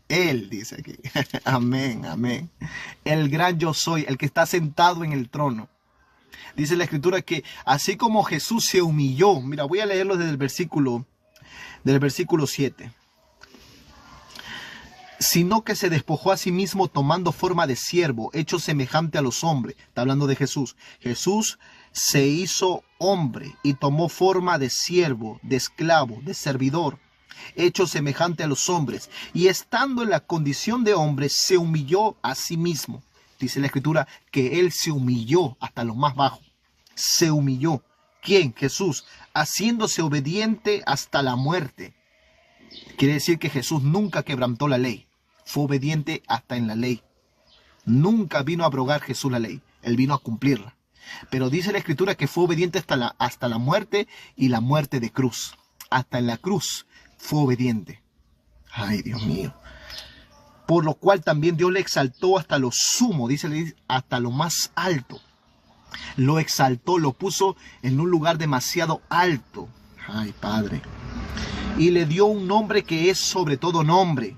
Él dice aquí. Amén, amén. El gran yo soy, el que está sentado en el trono. Dice la escritura que así como Jesús se humilló. Mira, voy a leerlo desde el versículo 7. Sino que se despojó a sí mismo tomando forma de siervo, hecho semejante a los hombres. Está hablando de Jesús. Jesús se hizo hombre y tomó forma de siervo, de esclavo, de servidor, hecho semejante a los hombres. Y estando en la condición de hombre, se humilló a sí mismo. Dice la escritura que él se humilló hasta lo más bajo. Se humilló. ¿Quién? Jesús, haciéndose obediente hasta la muerte. Quiere decir que Jesús nunca quebrantó la ley. Fue obediente hasta en la ley. Nunca vino a abrogar Jesús la ley. Él vino a cumplirla. Pero dice la escritura que fue obediente hasta la muerte y la muerte de cruz. Hasta en la cruz fue obediente. Ay, Dios mío. Por lo cual también Dios le exaltó hasta lo sumo. Dice hasta lo más alto. Lo exaltó, lo puso en un lugar demasiado alto. Ay, Padre. Y le dio un nombre que es sobre todo nombre,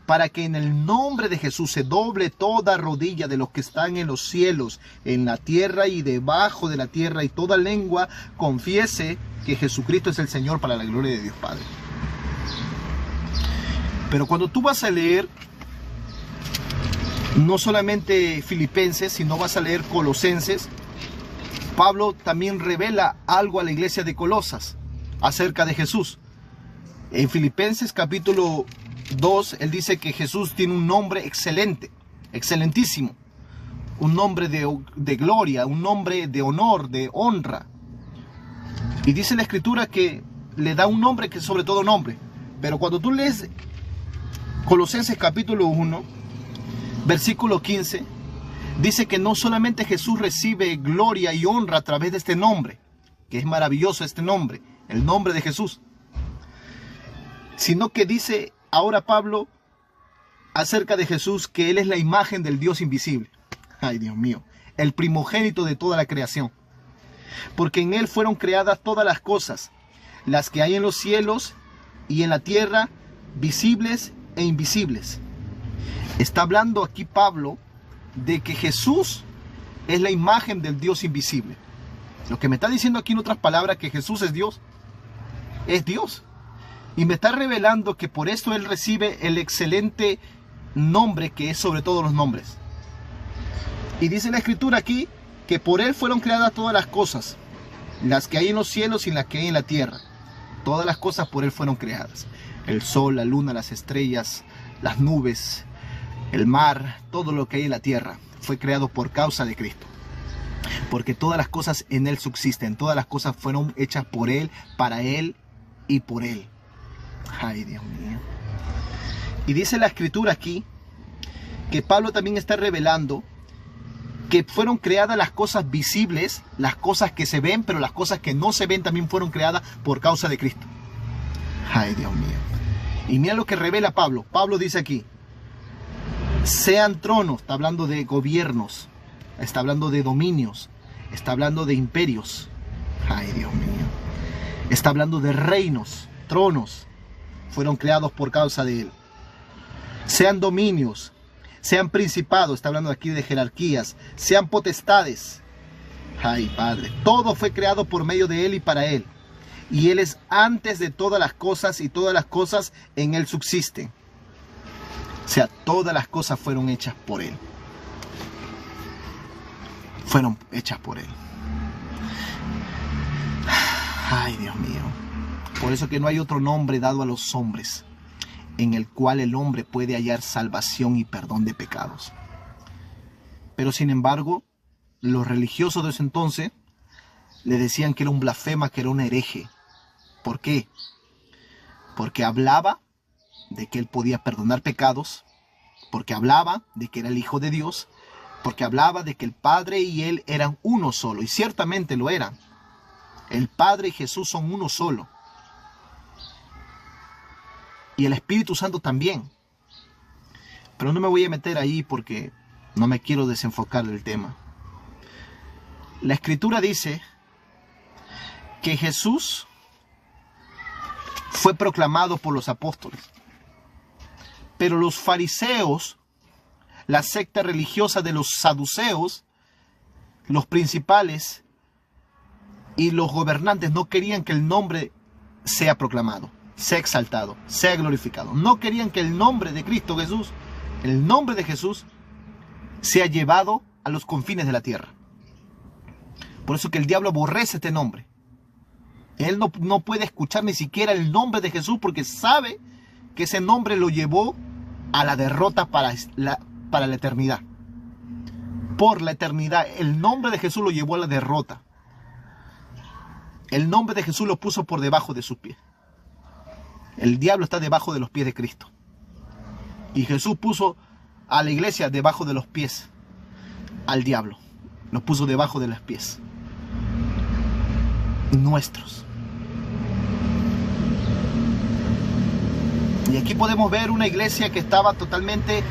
para que en el nombre de Jesús se doble toda rodilla de los que están en los cielos, en la tierra y debajo de la tierra, y toda lengua confiese que Jesucristo es el Señor, para la gloria de Dios Padre. Pero cuando tú vas a leer no solamente Filipenses, sino vas a leer Colosenses, Pablo también revela algo a la iglesia de Colosas acerca de Jesús. En Filipenses capítulo 2, él dice que Jesús tiene un nombre excelente, excelentísimo. Un nombre de gloria, un nombre de honor, de honra. Y dice la escritura que le da un nombre que es sobre todo nombre. Pero cuando tú lees Colosenses capítulo 1, versículo 15, dice que no solamente Jesús recibe gloria y honra a través de este nombre, que es maravilloso este nombre, el nombre de Jesús, sino que dice ahora Pablo acerca de Jesús que Él es la imagen del Dios invisible. Ay, Dios mío, el primogénito de toda la creación. Porque en Él fueron creadas todas las cosas, las que hay en los cielos y en la tierra, visibles e invisibles. Está hablando aquí Pablo de que Jesús es la imagen del Dios invisible. Lo que me está diciendo aquí en otras palabras, que Jesús es Dios. Es Dios. Y me está revelando que por esto Él recibe el excelente nombre que es sobre todos los nombres. Y dice la escritura aquí que por Él fueron creadas todas las cosas, las que hay en los cielos y las que hay en la tierra. Todas las cosas por Él fueron creadas. El sol, la luna, las estrellas, las nubes, el mar, todo lo que hay en la tierra fue creado por causa de Cristo. Porque todas las cosas en Él subsisten. Todas las cosas fueron hechas por Él, para Él y por Él. Ay, Dios mío. Y dice la escritura aquí que Pablo también está revelando que fueron creadas las cosas visibles, las cosas que se ven, pero las cosas que no se ven también fueron creadas por causa de Cristo. Ay, Dios mío. Y mira lo que revela Pablo. Pablo dice aquí: sean tronos, está hablando de gobiernos, está hablando de dominios, está hablando de imperios. Ay, Dios mío. Está hablando de reinos, tronos, fueron creados por causa de Él. Sean dominios, sean principados, está hablando aquí de jerarquías, sean potestades. Ay, Padre, todo fue creado por medio de Él y para Él. Y Él es antes de todas las cosas, y todas las cosas en Él subsisten. O sea, todas las cosas fueron hechas por Él. Fueron hechas por Él. Ay, Dios mío. Por eso que no hay otro nombre dado a los hombres en el cual el hombre puede hallar salvación y perdón de pecados. Pero sin embargo, los religiosos de ese entonces le decían que era un blasfema, que era un hereje. ¿Por qué? Porque hablaba de que él podía perdonar pecados, porque hablaba de que era el Hijo de Dios, porque hablaba de que el Padre y él eran uno solo, y ciertamente lo eran. El Padre y Jesús son uno solo. Y el Espíritu Santo también. Pero no me voy a meter ahí porque no me quiero desenfocar del tema. La Escritura dice que Jesús fue proclamado por los apóstoles. Pero los fariseos, la secta religiosa de los saduceos, los principales y los gobernantes no querían que el nombre sea proclamado, sea exaltado, sea glorificado. No querían que el nombre de Cristo Jesús, el nombre de Jesús, sea llevado a los confines de la tierra. Por eso que el diablo aborrece este nombre. Él no puede escuchar ni siquiera el nombre de Jesús porque sabe que ese nombre lo llevó a la derrota para la eternidad. Por la eternidad, el nombre de Jesús lo llevó a la derrota. El nombre de Jesús lo puso por debajo de sus pies. El diablo está debajo de los pies de Cristo. Y Jesús puso a la iglesia debajo de los pies al diablo. Lo puso debajo de los pies nuestros. Y aquí podemos ver una iglesia que estaba totalmente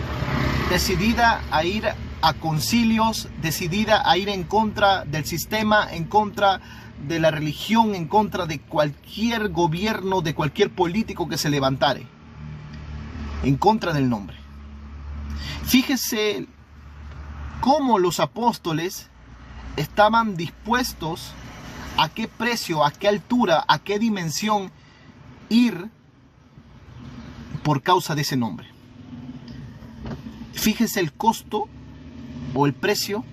decidida a ir a concilios, decidida a ir en contra del sistema, en contra de la religión, en contra de cualquier gobierno, de cualquier político que se levantare, en contra del nombre. Fíjese cómo los apóstoles estaban dispuestos, a qué precio, a qué altura, a qué dimensión ir por causa de ese nombre. Fíjese el costo o el precio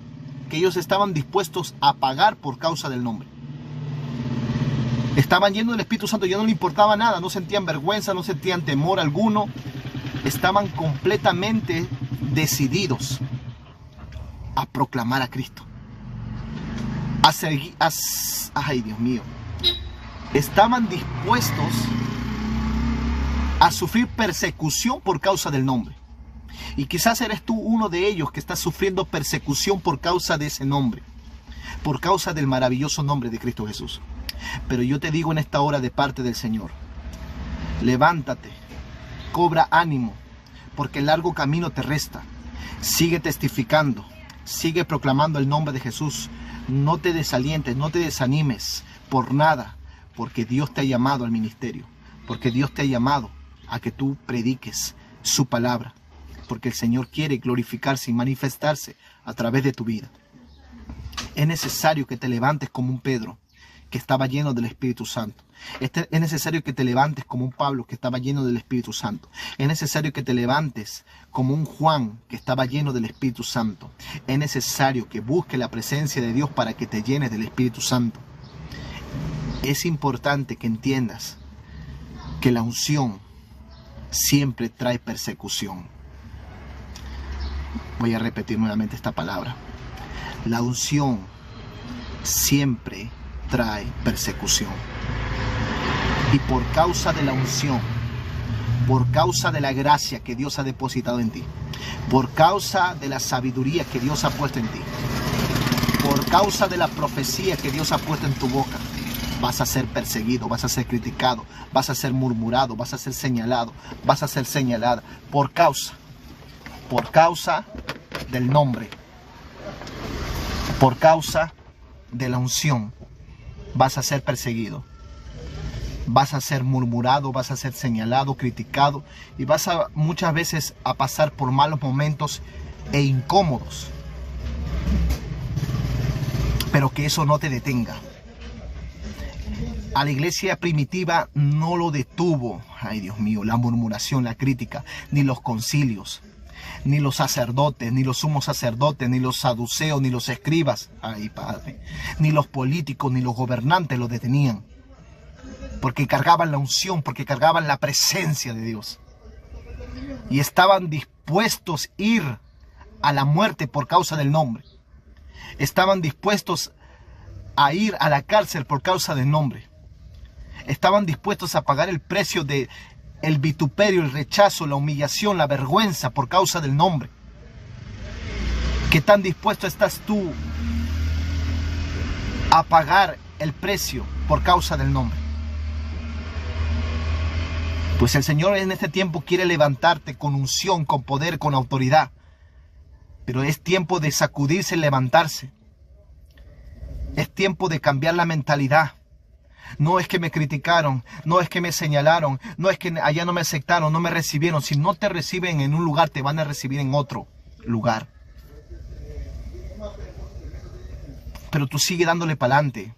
que ellos estaban dispuestos a pagar por causa del nombre. Estaban llenos del Espíritu Santo, ya no le importaba nada, no sentían vergüenza, no sentían temor alguno. Estaban completamente decididos a proclamar a Cristo. Ay, Dios mío. Estaban dispuestos a sufrir persecución por causa del nombre. Y quizás eres tú uno de ellos que está sufriendo persecución por causa de ese nombre, por causa del maravilloso nombre de Cristo Jesús. Pero yo te digo en esta hora de parte del Señor, levántate, cobra ánimo, porque el largo camino te resta. Sigue testificando, sigue proclamando el nombre de Jesús. No te desalientes, no te desanimes por nada, porque Dios te ha llamado al ministerio, porque Dios te ha llamado a que tú prediques su palabra, porque el Señor quiere glorificarse y manifestarse a través de tu vida. Es necesario que te levantes como un Pedro que estaba lleno del Espíritu Santo. Es necesario que te levantes como un Pablo que estaba lleno del Espíritu Santo. Es necesario que te levantes como un Juan que estaba lleno del Espíritu Santo. Es necesario que busques la presencia de Dios para que te llenes del Espíritu Santo. Es importante que entiendas que la unción siempre trae persecución. Voy a repetir nuevamente esta palabra. La unción siempre trae persecución. Y por causa de la unción, por causa de la gracia que Dios ha depositado en ti, por causa de la sabiduría que Dios ha puesto en ti, por causa de la profecía que Dios ha puesto en tu boca, vas a ser perseguido, vas a ser criticado, vas a ser murmurado, vas a ser señalado, vas a ser señalada, por causa del nombre, por causa de la unción, vas a ser perseguido. Vas a ser murmurado, vas a ser señalado, criticado y vas a muchas veces a pasar por malos momentos e incómodos. Pero que eso no te detenga. A la iglesia primitiva no lo detuvo, ay Dios mío, la murmuración, la crítica, ni los concilios, ni los sacerdotes, ni los sumos sacerdotes, ni los saduceos, ni los escribas, ay Padre, ni los políticos, ni los gobernantes lo detenían. Porque cargaban la unción, porque cargaban la presencia de Dios. Y estaban dispuestos a ir a la muerte por causa del nombre. Estaban dispuestos a ir a la cárcel por causa del nombre. Estaban dispuestos a pagar el precio de el vituperio, el rechazo, la humillación, la vergüenza por causa del nombre. ¿Qué tan dispuesto estás tú a pagar el precio por causa del nombre? Pues el Señor en este tiempo quiere levantarte con unción, con poder, con autoridad. Pero es tiempo de sacudirse y levantarse. Es tiempo de cambiar la mentalidad. No es que me criticaron, no es que me señalaron, no es que allá no me aceptaron, no me recibieron. Si no te reciben en un lugar, te van a recibir en otro lugar. Pero tú sigue dándole para adelante.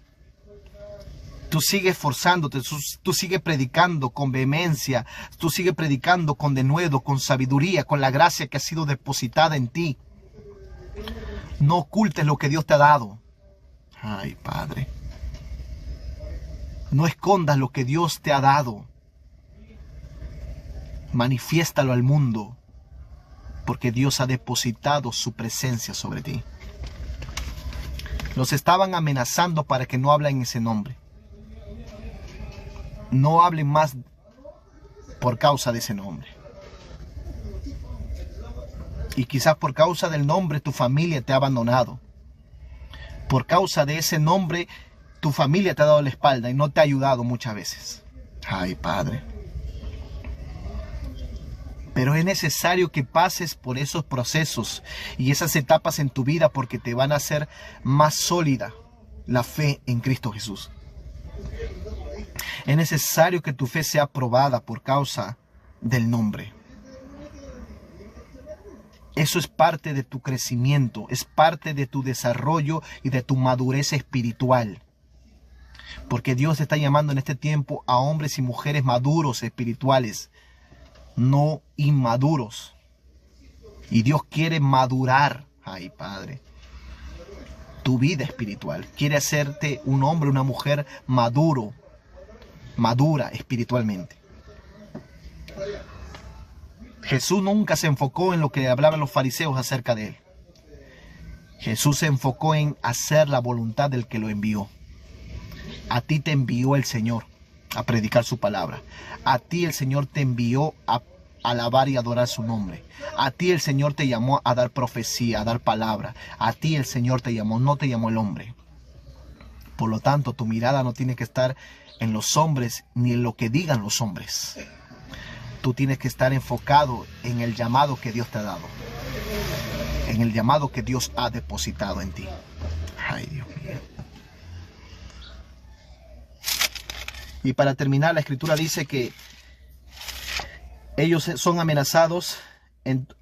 Tú sigues esforzándote, tú sigues predicando con vehemencia, tú sigues predicando con denuedo, con sabiduría, con la gracia que ha sido depositada en ti. No ocultes lo que Dios te ha dado. Ay, Padre. No escondas lo que Dios te ha dado. Manifiéstalo al mundo, porque Dios ha depositado su presencia sobre ti. Los estaban amenazando para que no hablen ese nombre. No hablen más por causa de ese nombre. Y quizás por causa del nombre tu familia te ha abandonado. Por causa de ese nombre tu familia te ha dado la espalda y no te ha ayudado muchas veces. Ay, Padre. Pero es necesario que pases por esos procesos y esas etapas en tu vida porque te van a hacer más sólida la fe en Cristo Jesús. Es necesario que tu fe sea probada por causa del nombre. Eso es parte de tu crecimiento, es parte de tu desarrollo y de tu madurez espiritual. Porque Dios está llamando en este tiempo a hombres y mujeres maduros espirituales, no inmaduros. Y Dios quiere madurar, ay Padre, tu vida espiritual. Quiere hacerte un hombre, una mujer madura espiritualmente. Jesús nunca se enfocó en lo que hablaban los fariseos acerca de él. Jesús se enfocó en hacer la voluntad del que lo envió. A ti te envió el Señor a predicar su palabra. A ti el Señor te envió a alabar y adorar su nombre. A ti el Señor te llamó a dar profecía, a dar palabra. A ti el Señor te llamó, no te llamó el hombre. Por lo tanto, tu mirada no tiene que estar en los hombres ni en lo que digan los hombres. Tú tienes que estar enfocado en el llamado que Dios te ha dado. En el llamado que Dios ha depositado en ti. Ay, Dios mío. Y para terminar, la Escritura dice que ellos son amenazados.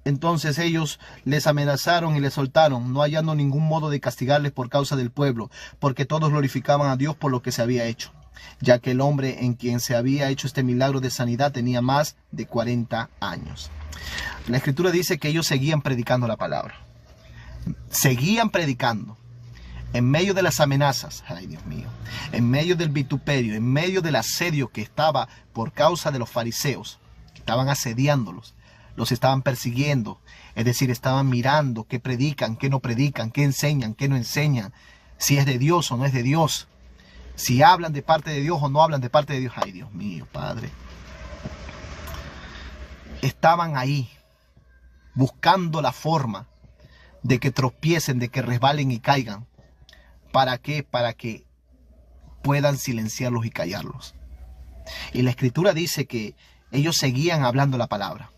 Entonces ellos les amenazaron y les soltaron, no hallando ningún modo de castigarles por causa del pueblo, porque todos glorificaban a Dios por lo que se había hecho, ya que el hombre en quien se había hecho este milagro de sanidad tenía más de 40 años. La Escritura dice que ellos seguían predicando la palabra. Seguían predicando. En medio de las amenazas, ay Dios mío, en medio del vituperio, en medio del asedio que estaba por causa de los fariseos, que estaban asediándolos, los estaban persiguiendo, es decir, estaban mirando qué predican, qué no predican, qué enseñan, qué no enseñan, si es de Dios o no es de Dios, si hablan de parte de Dios o no hablan de parte de Dios. Ay Dios mío, Padre. Estaban ahí, buscando la forma de que tropiecen, de que resbalen y caigan. ¿Para qué? Para que puedan silenciarlos y callarlos. Y la Escritura dice que ellos seguían hablando la palabra.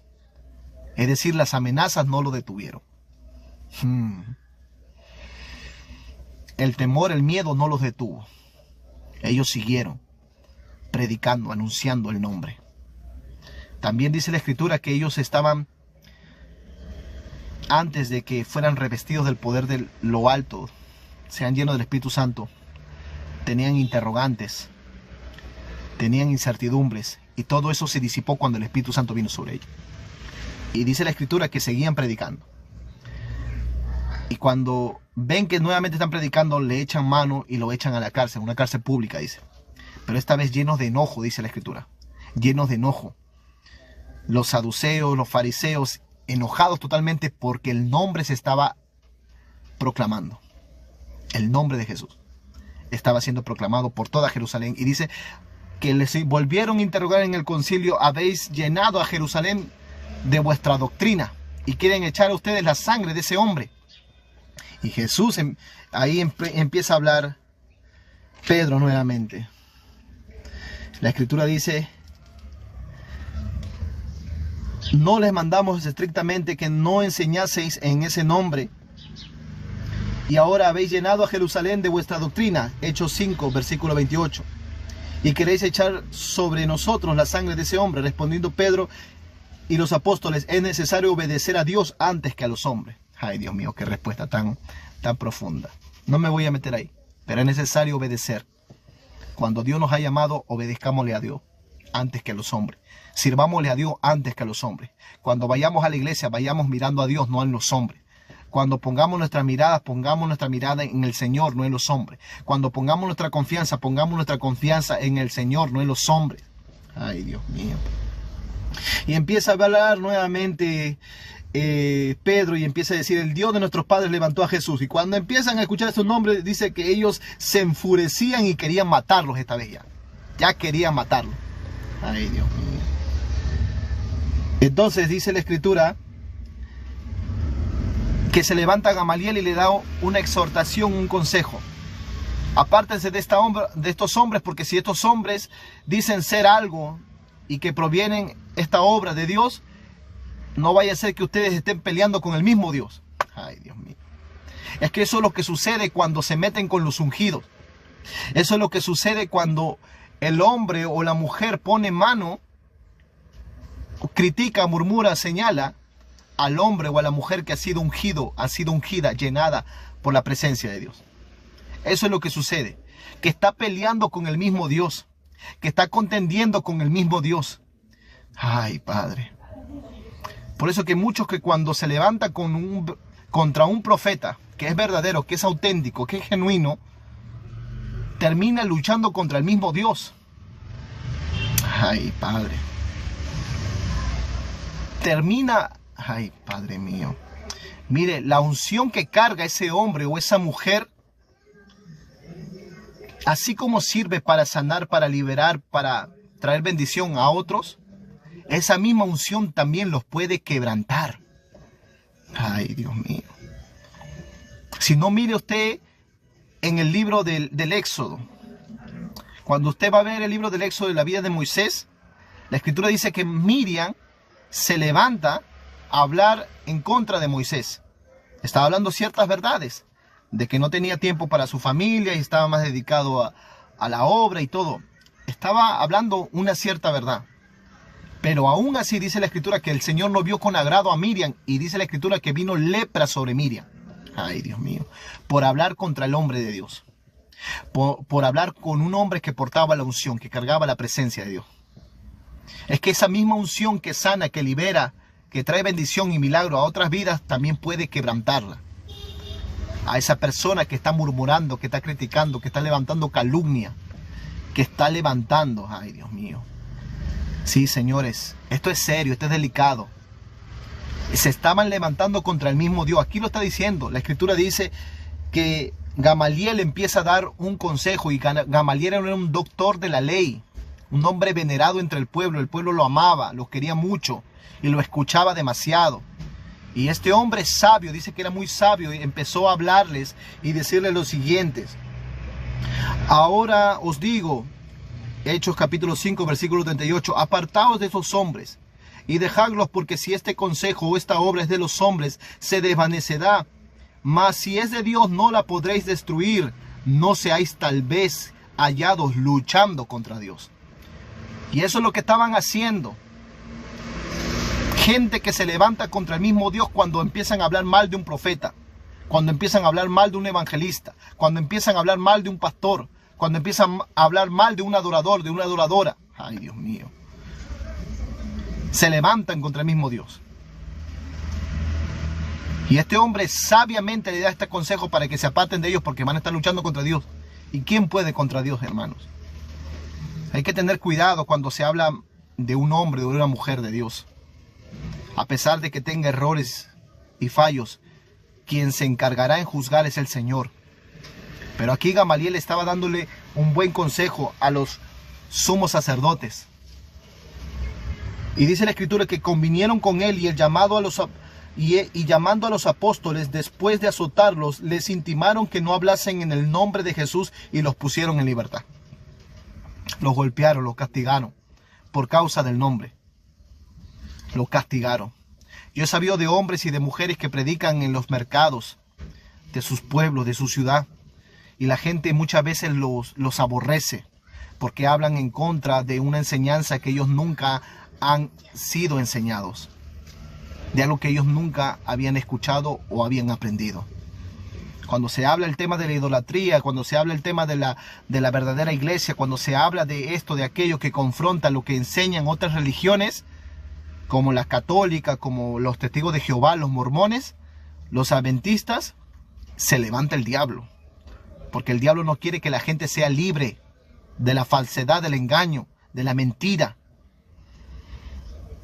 Es decir, las amenazas no lo detuvieron. El temor, el miedo no los detuvo. Ellos siguieron predicando, anunciando el nombre. También dice la Escritura que ellos estaban, antes de que fueran revestidos del poder de lo alto, sean llenos del Espíritu Santo, tenían interrogantes, tenían incertidumbres, y todo eso se disipó cuando el Espíritu Santo vino sobre ellos. Y dice la Escritura que seguían predicando. Y cuando ven que nuevamente están predicando, le echan mano y lo echan a la cárcel, una cárcel pública, dice. Pero esta vez llenos de enojo, dice la Escritura. Llenos de enojo. Los saduceos, los fariseos, enojados totalmente porque el nombre se estaba proclamando. El nombre de Jesús estaba siendo proclamado por toda Jerusalén. Y dice que les volvieron a interrogar en el concilio: habéis llenado a Jerusalén de vuestra doctrina y quieren echar a ustedes la sangre de ese hombre. Y Jesús ahí empieza a hablar Pedro nuevamente. La Escritura dice no les mandamos estrictamente que no enseñaseis en ese nombre. Y ahora habéis llenado a Jerusalén de vuestra doctrina. Hechos 5, versículo 28. Y queréis echar sobre nosotros la sangre de ese hombre. Respondiendo Pedro y los apóstoles, es necesario obedecer a Dios antes que a los hombres. Ay, Dios mío, qué respuesta tan profunda. No me voy a meter ahí, pero es necesario obedecer. Cuando Dios nos ha llamado, obedezcámosle a Dios antes que a los hombres. Sirvámosle a Dios antes que a los hombres. Cuando vayamos a la iglesia, vayamos mirando a Dios, no a los hombres. Cuando pongamos nuestra mirada en el Señor, no en los hombres. Cuando pongamos nuestra confianza en el Señor, no en los hombres. Ay, Dios mío. Y empieza a hablar nuevamente Pedro y empieza a decir, el Dios de nuestros padres levantó a Jesús. Y cuando empiezan a escuchar esos nombres, dice que ellos se enfurecían y querían matarlos esta vez ya. Ya querían matarlos. Ay, Dios mío. Entonces dice la Escritura que se levanta Gamaliel y le da una exhortación, un consejo. Apártense de estos hombres, porque si estos hombres dicen ser algo y que provienen esta obra de Dios, no vaya a ser que ustedes estén peleando con el mismo Dios. Ay, Dios mío. Es que eso es lo que sucede cuando se meten con los ungidos. Eso es lo que sucede cuando el hombre o la mujer pone mano, critica, murmura, señala al hombre o a la mujer que ha sido ungido, ha sido ungida, llenada por la presencia de Dios. Eso es lo que sucede. Que está peleando con el mismo Dios. Que está contendiendo con el mismo Dios. Ay, Padre. Por eso que muchos que cuando se levantan contra un profeta, que es verdadero, que es auténtico, que es genuino, termina luchando contra el mismo Dios. Ay, Padre. Ay, Padre mío. Mire, la unción que carga ese hombre o esa mujer, así como sirve para sanar, para liberar, para traer bendición a otros, esa misma unción también los puede quebrantar. Ay, Dios mío. Si no, mire usted en el libro del Éxodo. Cuando usted va a ver el libro del Éxodo de la vida de Moisés, la Escritura dice que Miriam se levanta a hablar en contra de Moisés. Estaba hablando ciertas verdades, de que no tenía tiempo para su familia y estaba más dedicado a la obra y todo. Estaba hablando una cierta verdad. Pero aún así dice la Escritura que el Señor no vio con agrado a Miriam, y dice la Escritura que vino lepra sobre Miriam. Ay, Dios mío. Por hablar contra el hombre de Dios. Por hablar con un hombre que portaba la unción, que cargaba la presencia de Dios. Es que esa misma unción que sana, que libera, que trae bendición y milagro a otras vidas, también puede quebrantarla. A esa persona que está murmurando, que está criticando, que está levantando calumnia, que está levantando. Ay, Dios mío. Sí, señores, esto es serio, esto es delicado. Se estaban levantando contra el mismo Dios. Aquí lo está diciendo. La Escritura dice que Gamaliel empieza a dar un consejo, y Gamaliel era un doctor de la ley, un hombre venerado entre el pueblo lo amaba, lo quería mucho y lo escuchaba demasiado. Y este hombre sabio, dice que era muy sabio, y empezó a hablarles y decirles lo siguiente: ahora os digo, Hechos capítulo 5 versículo 38, apartaos de esos hombres y dejadlos, porque si este consejo o esta obra es de los hombres, se desvanecerá, mas si es de Dios, no la podréis destruir. No seáis tal vez hallados luchando contra Dios. Y eso es lo que estaban haciendo. Gente que se levanta contra el mismo Dios cuando empiezan a hablar mal de un profeta, cuando empiezan a hablar mal de un evangelista, cuando empiezan a hablar mal de un pastor, cuando empiezan a hablar mal de un adorador, de una adoradora. Ay, Dios mío. Se levantan contra el mismo Dios. Y este hombre sabiamente le da este consejo para que se aparten de ellos, porque van a estar luchando contra Dios. ¿Y quién puede contra Dios, hermanos? Hay que tener cuidado cuando se habla de un hombre o de una mujer de Dios. A pesar de que tenga errores y fallos, quien se encargará en juzgar es el Señor. Pero aquí Gamaliel estaba dándole un buen consejo a los sumos sacerdotes. Y dice la Escritura que convinieron con él, y llamando a los apóstoles, después de azotarlos, les intimaron que no hablasen en el nombre de Jesús, y los pusieron en libertad. Los golpearon, los castigaron por causa del nombre. lo castigaron. Yo he sabido de hombres y de mujeres que predican en los mercados de sus pueblos, de su ciudad, y la gente muchas veces los aborrece porque hablan en contra de una enseñanza que ellos nunca han sido enseñados, de algo que ellos nunca habían escuchado o habían aprendido. Cuando se habla el tema de la idolatría, cuando se habla el tema de la verdadera iglesia, cuando se habla de esto, de aquello que confronta lo que enseñan otras religiones, como la católica, como los testigos de Jehová, los mormones, los adventistas, se levanta el diablo. Porque el diablo no quiere que la gente sea libre de la falsedad, del engaño, de la mentira.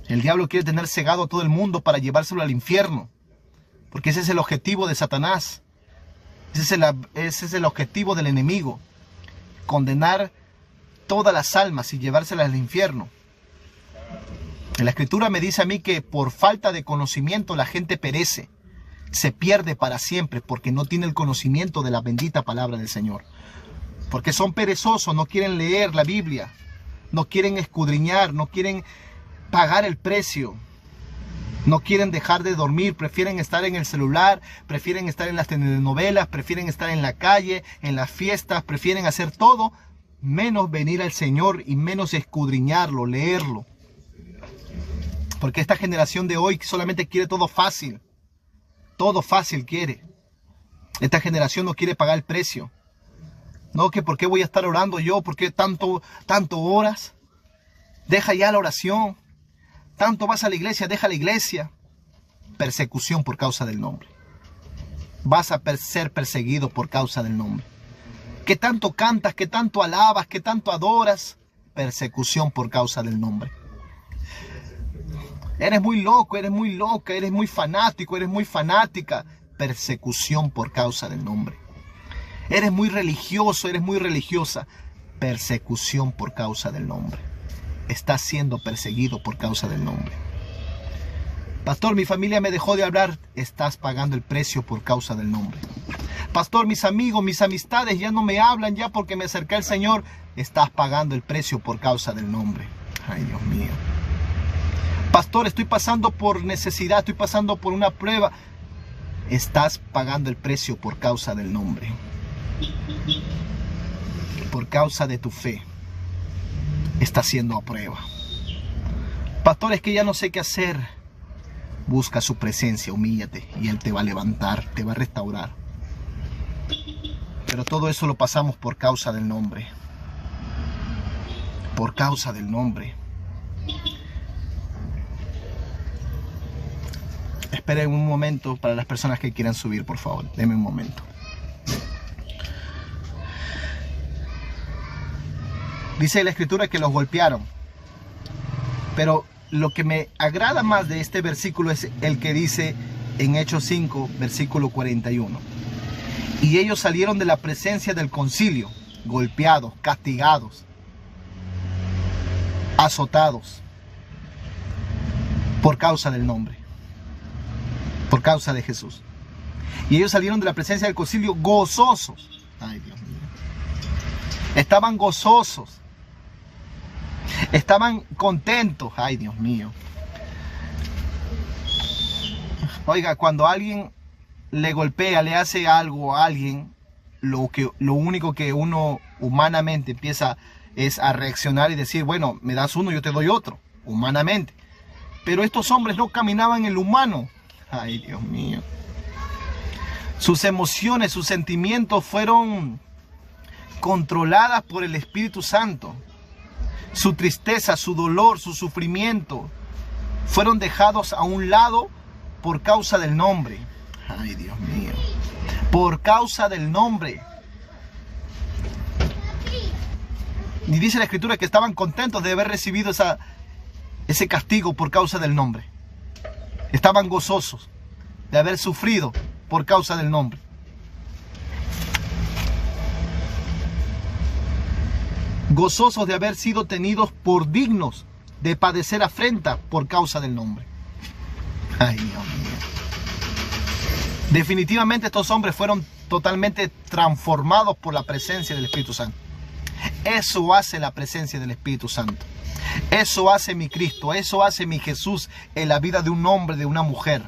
El diablo quiere tener cegado a todo el mundo para llevárselo al infierno. Porque ese es el objetivo de Satanás. Ese es el objetivo del enemigo. Condenar todas las almas y llevárselas al infierno. La Escritura me dice a mí que por falta de conocimiento la gente perece. Se pierde para siempre porque no tiene el conocimiento de la bendita palabra del Señor. Porque son perezosos, no quieren leer la Biblia. No quieren escudriñar, no quieren pagar el precio. No quieren dejar de dormir, prefieren estar en el celular, prefieren estar en las telenovelas, prefieren estar en la calle, en las fiestas, prefieren hacer todo, menos venir al Señor y menos escudriñarlo, leerlo. Porque esta generación de hoy solamente quiere todo fácil. Todo fácil quiere. Esta generación no quiere pagar el precio. No, que por qué voy a estar orando yo, por qué tanto horas. Deja ya la oración. Tanto vas a la iglesia, deja la iglesia. Persecución por causa del nombre. Vas a ser perseguido por causa del nombre. Que tanto cantas, que tanto alabas, que tanto adoras. Persecución por causa del nombre. Eres muy loco, eres muy loca, eres muy fanático, eres muy fanática. Persecución por causa del nombre. Eres muy religioso, eres muy religiosa. Persecución por causa del nombre. Estás siendo perseguido por causa del nombre. Pastor, mi familia me dejó de hablar. Estás pagando el precio por causa del nombre. Pastor, mis amigos, mis amistades ya no me hablan ya porque me acerqué al Señor. Estás pagando el precio por causa del nombre. Ay, Dios mío. Pastor, estoy pasando por necesidad, estoy pasando por una prueba. Estás pagando el precio por causa del nombre. Por causa de tu fe. Estás siendo a prueba. Pastor, es que ya no sé qué hacer. Busca su presencia, humíllate y Él te va a levantar, te va a restaurar. Pero todo eso lo pasamos por causa del nombre. Por causa del nombre. Esperen un momento para las personas que quieran subir, por favor. Denme un momento. Dice la Escritura que los golpearon. Pero lo que me agrada más de este versículo es el que dice en Hechos 5, versículo 41. Y ellos salieron de la presencia del concilio, golpeados, castigados, azotados, por causa del nombre. Por causa de Jesús. Y ellos salieron de la presencia del concilio gozosos. Ay, Dios mío. Estaban gozosos. Estaban contentos. Ay, Dios mío. Oiga, cuando alguien le golpea, le hace algo a alguien, lo único que uno humanamente empieza es a reaccionar y decir, bueno, me das uno, yo te doy otro. Humanamente. Pero estos hombres no caminaban en lo humano. Ay, Dios mío. Sus emociones, sus sentimientos fueron controladas por el Espíritu Santo. Su tristeza, su dolor, su sufrimiento fueron dejados a un lado por causa del nombre. Ay, Dios mío. Por causa del nombre. Y dice la Escritura que estaban contentos de haber recibido ese castigo por causa del nombre. Estaban gozosos de haber sufrido por causa del nombre. Gozosos de haber sido tenidos por dignos de padecer afrenta por causa del nombre. Ay, Dios mío. Definitivamente estos hombres fueron totalmente transformados por la presencia del Espíritu Santo. Eso hace la presencia del Espíritu Santo. Eso hace mi Cristo, eso hace mi Jesús en la vida de un hombre, de una mujer,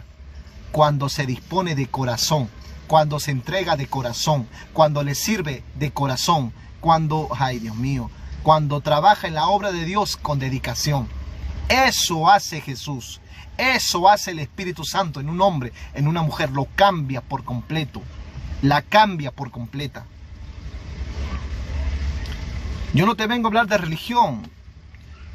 cuando se dispone de corazón, cuando se entrega de corazón, cuando le sirve de corazón, cuando, ay Dios mío, cuando trabaja en la obra de Dios con dedicación. Eso hace Jesús, eso hace el Espíritu Santo en un hombre, en una mujer, lo cambia por completo, la cambia por completa. Yo no te vengo a hablar de religión,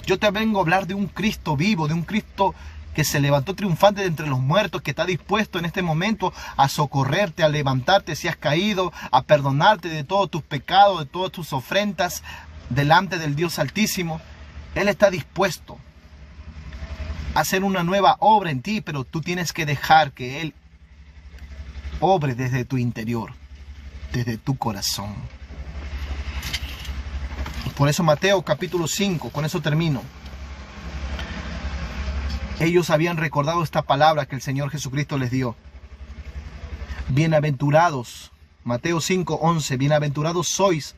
yo te vengo a hablar de un Cristo vivo, de un Cristo que se levantó triunfante de entre los muertos, que está dispuesto en este momento a socorrerte, a levantarte si has caído, a perdonarte de todos tus pecados, de todas tus ofrendas delante del Dios Altísimo. Él está dispuesto a hacer una nueva obra en ti, pero tú tienes que dejar que Él obre desde tu interior, desde tu corazón. Por eso Mateo capítulo 5, con eso termino. Ellos habían recordado esta palabra que el Señor Jesucristo les dio. Bienaventurados, Mateo 5:11, bienaventurados sois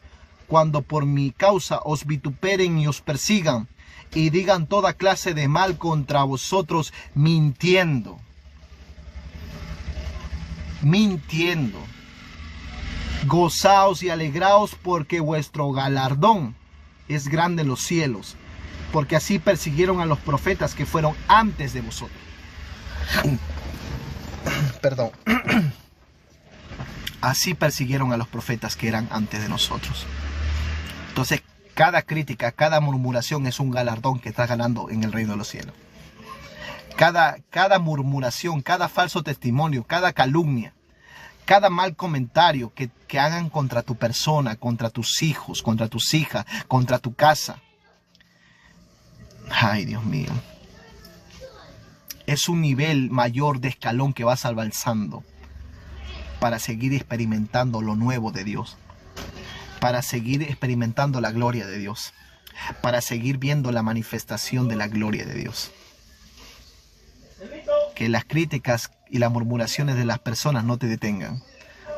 cuando por mi causa os vituperen y os persigan y digan toda clase de mal contra vosotros mintiendo. Mintiendo. Gozaos y alegraos porque vuestro galardón es grande en los cielos, porque así persiguieron a los profetas que fueron antes de vosotros. Perdón. Así persiguieron a los profetas que eran antes de nosotros. Entonces, cada crítica, cada murmuración es un galardón que estás ganando en el reino de los cielos. Cada murmuración, cada falso testimonio, cada calumnia, cada mal comentario que hagan contra tu persona, contra tus hijos, contra tus hijas, contra tu casa. Ay, Dios mío. Es un nivel mayor de escalón que vas avanzando para seguir experimentando lo nuevo de Dios, para seguir experimentando la gloria de Dios, para seguir viendo la manifestación de la gloria de Dios. Que las críticas y las murmuraciones de las personas no te detengan.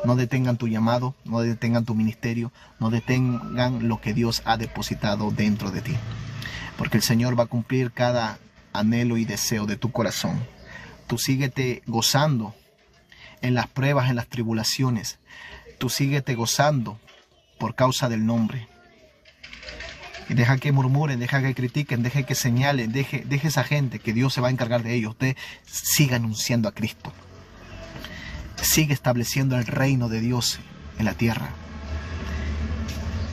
No detengan tu llamado, no detengan tu ministerio, no detengan lo que Dios ha depositado dentro de ti. Porque el Señor va a cumplir cada anhelo y deseo de tu corazón. Tú síguete gozando en las pruebas, en las tribulaciones. Tú síguete gozando por causa del nombre. Y deja que murmuren, deja que critiquen, deje que señalen, deje esa gente que Dios se va a encargar de ellos. Usted siga anunciando a Cristo. Sigue estableciendo el reino de Dios en la tierra.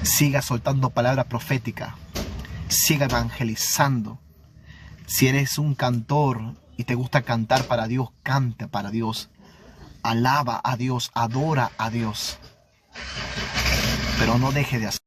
Siga soltando palabra profética. Siga evangelizando. Si eres un cantor y te gusta cantar para Dios, canta para Dios. Alaba a Dios, adora a Dios. Pero no deje de hacer.